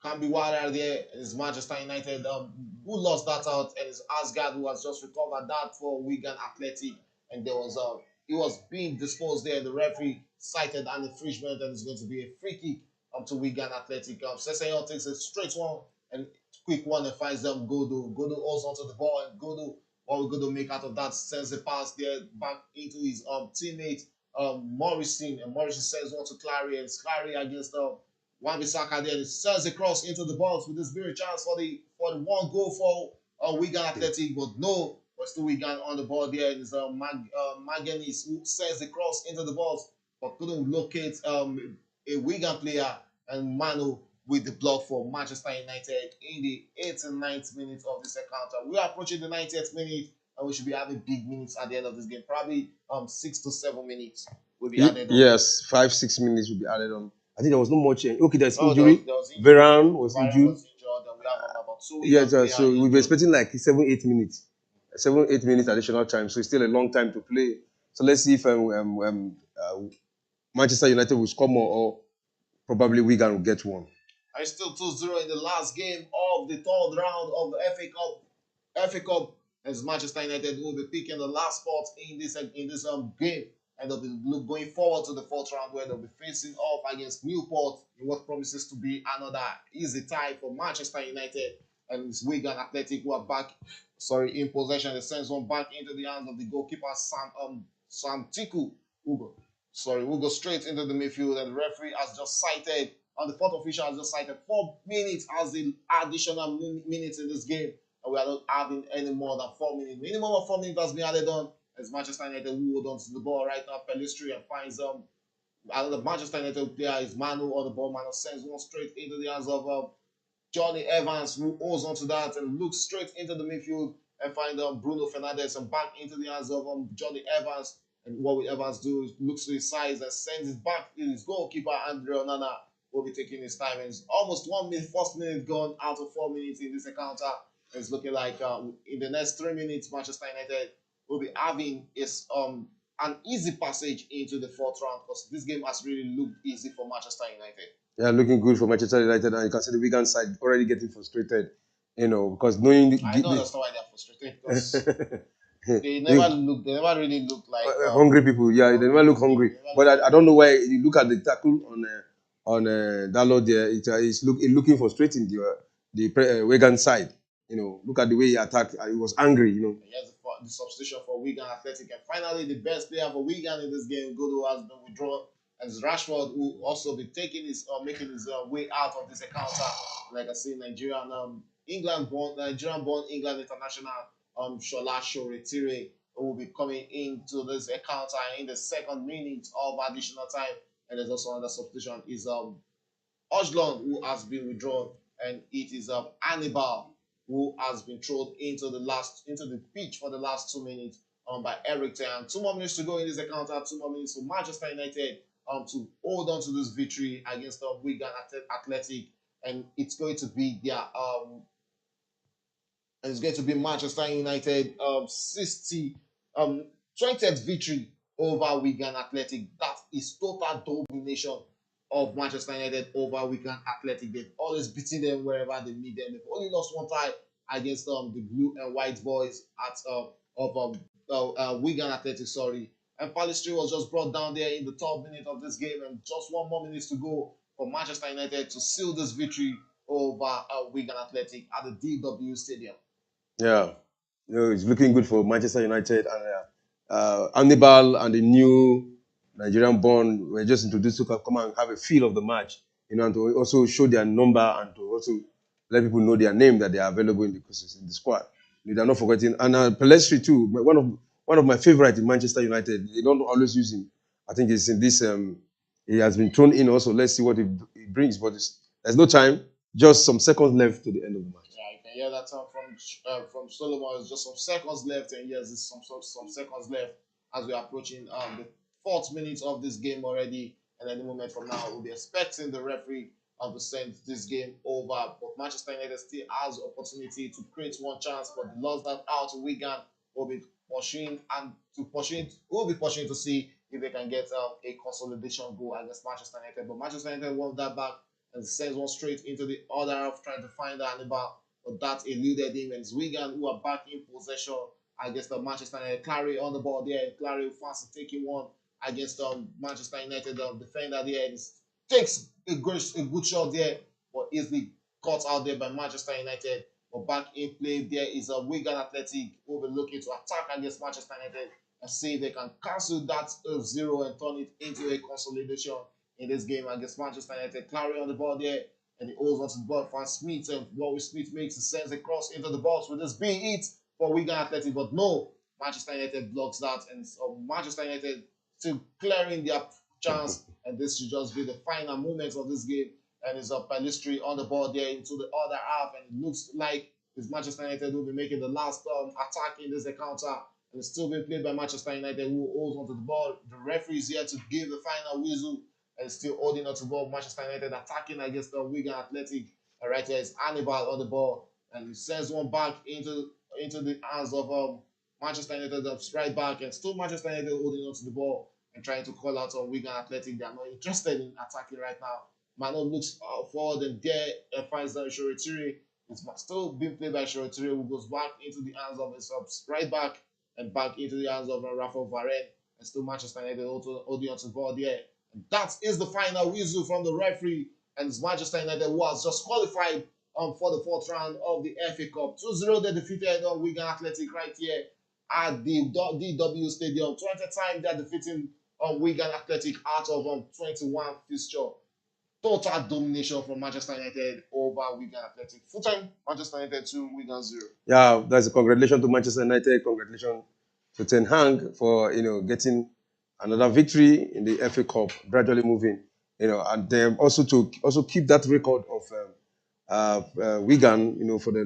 Kambi Water there. It's Manchester United who lost that out, and it's Asgard who has just recovered that for Wigan Athletic, and there was it was being disposed there. The referee cited an infringement, and it's going to be a free kick to Wigan Athletic. Sessegnon takes a straight one and quick one and finds Godo. Godo also onto the ball, and Godo, what we're going to make out of that, sends a pass there back into his teammate Morrison, and Morrison sends one to Clary, and it's Clary against Wan-Bissaka there. It sends a cross into the box with this very chance for the 1 goal for Wigan Athletic, but no, but still Wigan on the ball there. It's Maganis who sends the cross into the box, but couldn't locate a Wigan player, and Manu with the block for Manchester United in the 89th minute of this encounter. We are approaching the 90th minute, and we should be having big minutes at the end of this game. Probably 6 to 7 minutes will be added on. Yes, 5-6 minutes will be added on. I think there was no much. Okay, there's injury. Varane was injured. And we have about 2 Yeah, so we'll be expecting like 7-8 minutes. 7-8 minutes additional time. So it's still a long time to play. So let's see if Manchester United will score more, or probably Wigan will get one. And it's still 2-0 in the last game of the 3rd round of the FA Cup, as Manchester United will be picking the last spot in this game, and they'll be going forward to the 4th round, where they'll be facing off against Newport in what promises to be another easy tie for Manchester United. and it's Wigan Athletic who are back. Sorry, in possession. They sends one back into the hands of the goalkeeper Sam Tiku. Who go straight into the midfield, and the referee has just cited, and the fourth official has just cited 4 minutes as the additional minutes in this game, and we are not having any more than 4 minutes. Minimum of 4 minutes has been added on as Manchester United who hold on to the ball right now. Pelistri and finds another Manchester United player is Manu on the ball. Manu sends one straight into the hands of Johnny Evans, who holds on to that and looks straight into the midfield and find Bruno Fernandes and back into the hands of Johnny Evans. And what will Evans do is looks to his size and sends it back to his goalkeeper, Andre Onana, will be taking his time. And it's almost 1 minute, first minute gone out of 4 minutes in this encounter. It's looking like in the next 3 minutes, Manchester United will be having an easy passage into the fourth round, because this game has really looked easy for Manchester United. Yeah, looking good for Manchester United, and you can see the Wigan side already getting frustrated, because knowing I don't understand why they're frustrated, because they never really look like hungry people. Yeah, they never look hungry. But I don't know why. You look at the tackle on Dalot there. It's looking frustrating the Wigan side. Look at the way he attacked. He was angry. Here's the substitution for Wigan Athletic, and finally the best player for Wigan in this game, Godo, has been withdrawn, and it's Rashford, who also be making his way out of this encounter. Like I say, Nigerian born England international Shola Shoretire, who will be coming into this encounter in the 2nd minute of additional time. And there's also another substitution is Ojlund, who has been withdrawn, and it is Hannibal, who has been thrown into the pitch for the last 2 minutes by Eric Ten. 2 more minutes to go in this encounter. 2 more minutes for Manchester United to hold on to this victory against Wigan Athletic, and it's going to be their and it's going to be Manchester United 20th victory over Wigan Athletic. That is total domination of Manchester United over Wigan Athletic. They've always beaten them wherever they meet them. They've only lost one tie against the blue and white boys of Wigan Athletic. Sorry, and Palistri was just brought down there in the 12th minute of this game, and just 1 more minute to go for Manchester United to seal this victory over Wigan Athletic at the DW Stadium. Yeah, it's looking good for Manchester United, and Hannibal and the new Nigerian born were just introduced to come and have a feel of the match, and to also show their number and to also let people know their name, that they are available in the squad. They are not forgetting, and Pelestri too, one of my favorites in Manchester United. They don't always use him. I think it's in this. He has been thrown in also. Let's see what he brings, but there's no time. Just some seconds left to the end of the match. Yeah, you can hear that from Solomon. It's just some seconds left, and yes, it's some seconds left as we're approaching the 4th minute of this game already. And any moment from now, we'll be expecting the referee to send this game over. But Manchester United still has opportunity to create one chance, but the lost that out to Wigan will be pursuing to see if they can get a consolidation goal against Manchester United. But Manchester United won that back and sends one straight into the other half, trying to find Hannibal, but that eluded him. And it's Wigan who are back in possession against the Manchester United. Clary on the ball there, and Clary fast taking one against Manchester United defender there. It takes a good shot there, but easily caught out there by Manchester United. But back in play there is a Wigan Athletic who will be looking to attack against Manchester United and see if they can cancel that 0 and turn it into a consolidation in this game against Manchester United. Clary on the ball there, and he holds onto the ball for Smith, and what Smith makes, he sends a cross into the box. Will this be it for Wigan Athletic? But no, Manchester United blocks that, and Manchester United still clearing their chance, and this should just be the final moments of this game. And it's Pelistri on the ball there into the other half, and it looks like it's Manchester United will be making the last attack in this encounter, and it's still being played by Manchester United, who holds onto the ball. The referee is here to give the final whistle, and still holding onto the ball. Manchester United attacking against the Wigan Athletic. And right here is Hannibal on the ball, and he sends one back into the hands of Manchester United right back, and still Manchester United holding onto the ball and trying to call out on Wigan Athletic. They are not interested in attacking right now. Mano looks forward, and there finds Shoretire. It's still being played by Shoretire, who goes back into the hands of his right back and back into the hands of Rafael Varane. And still Manchester United holding onto the ball there. And that is the final whistle from the referee, and it's Manchester United who has just qualified for the fourth round of the FA Cup. 2-0 they defeated Wigan Athletic right here at the DW Stadium. 20 times they're defeating Wigan Athletic out of 21 fixture. Total domination from Manchester United over Wigan Athletic. Full time Manchester United 2, Wigan 0. Yeah, that's a congratulations to Manchester United. Congratulations to Ten Hag for getting another victory in the FA Cup, gradually moving. And also to keep that record of Wigan. For the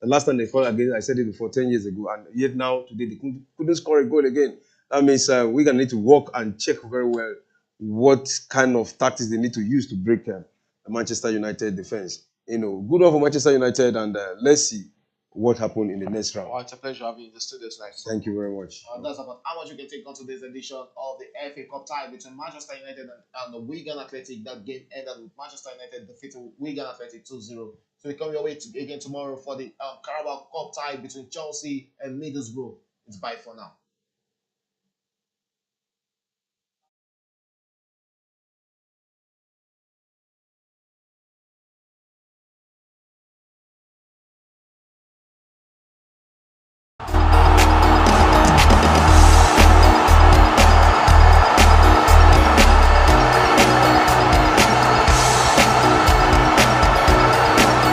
last time they fought again, I said it before 10 years ago, and yet now today they couldn't score a goal again. That means Wigan need to work and check very well what kind of tactics they need to use to break the Manchester United defense. Good one for Manchester United, and let's see what happened in the next round. Oh, it's a pleasure having you in the studio tonight. Thank you very much. That's about how much you can take on today's edition of the FA Cup tie between Manchester United and the Wigan Athletic. That game ended with Manchester United defeating Wigan Athletic 2-0. So we come your way again tomorrow for the Carabao Cup tie between Chelsea and Middlesbrough. It's bye for now.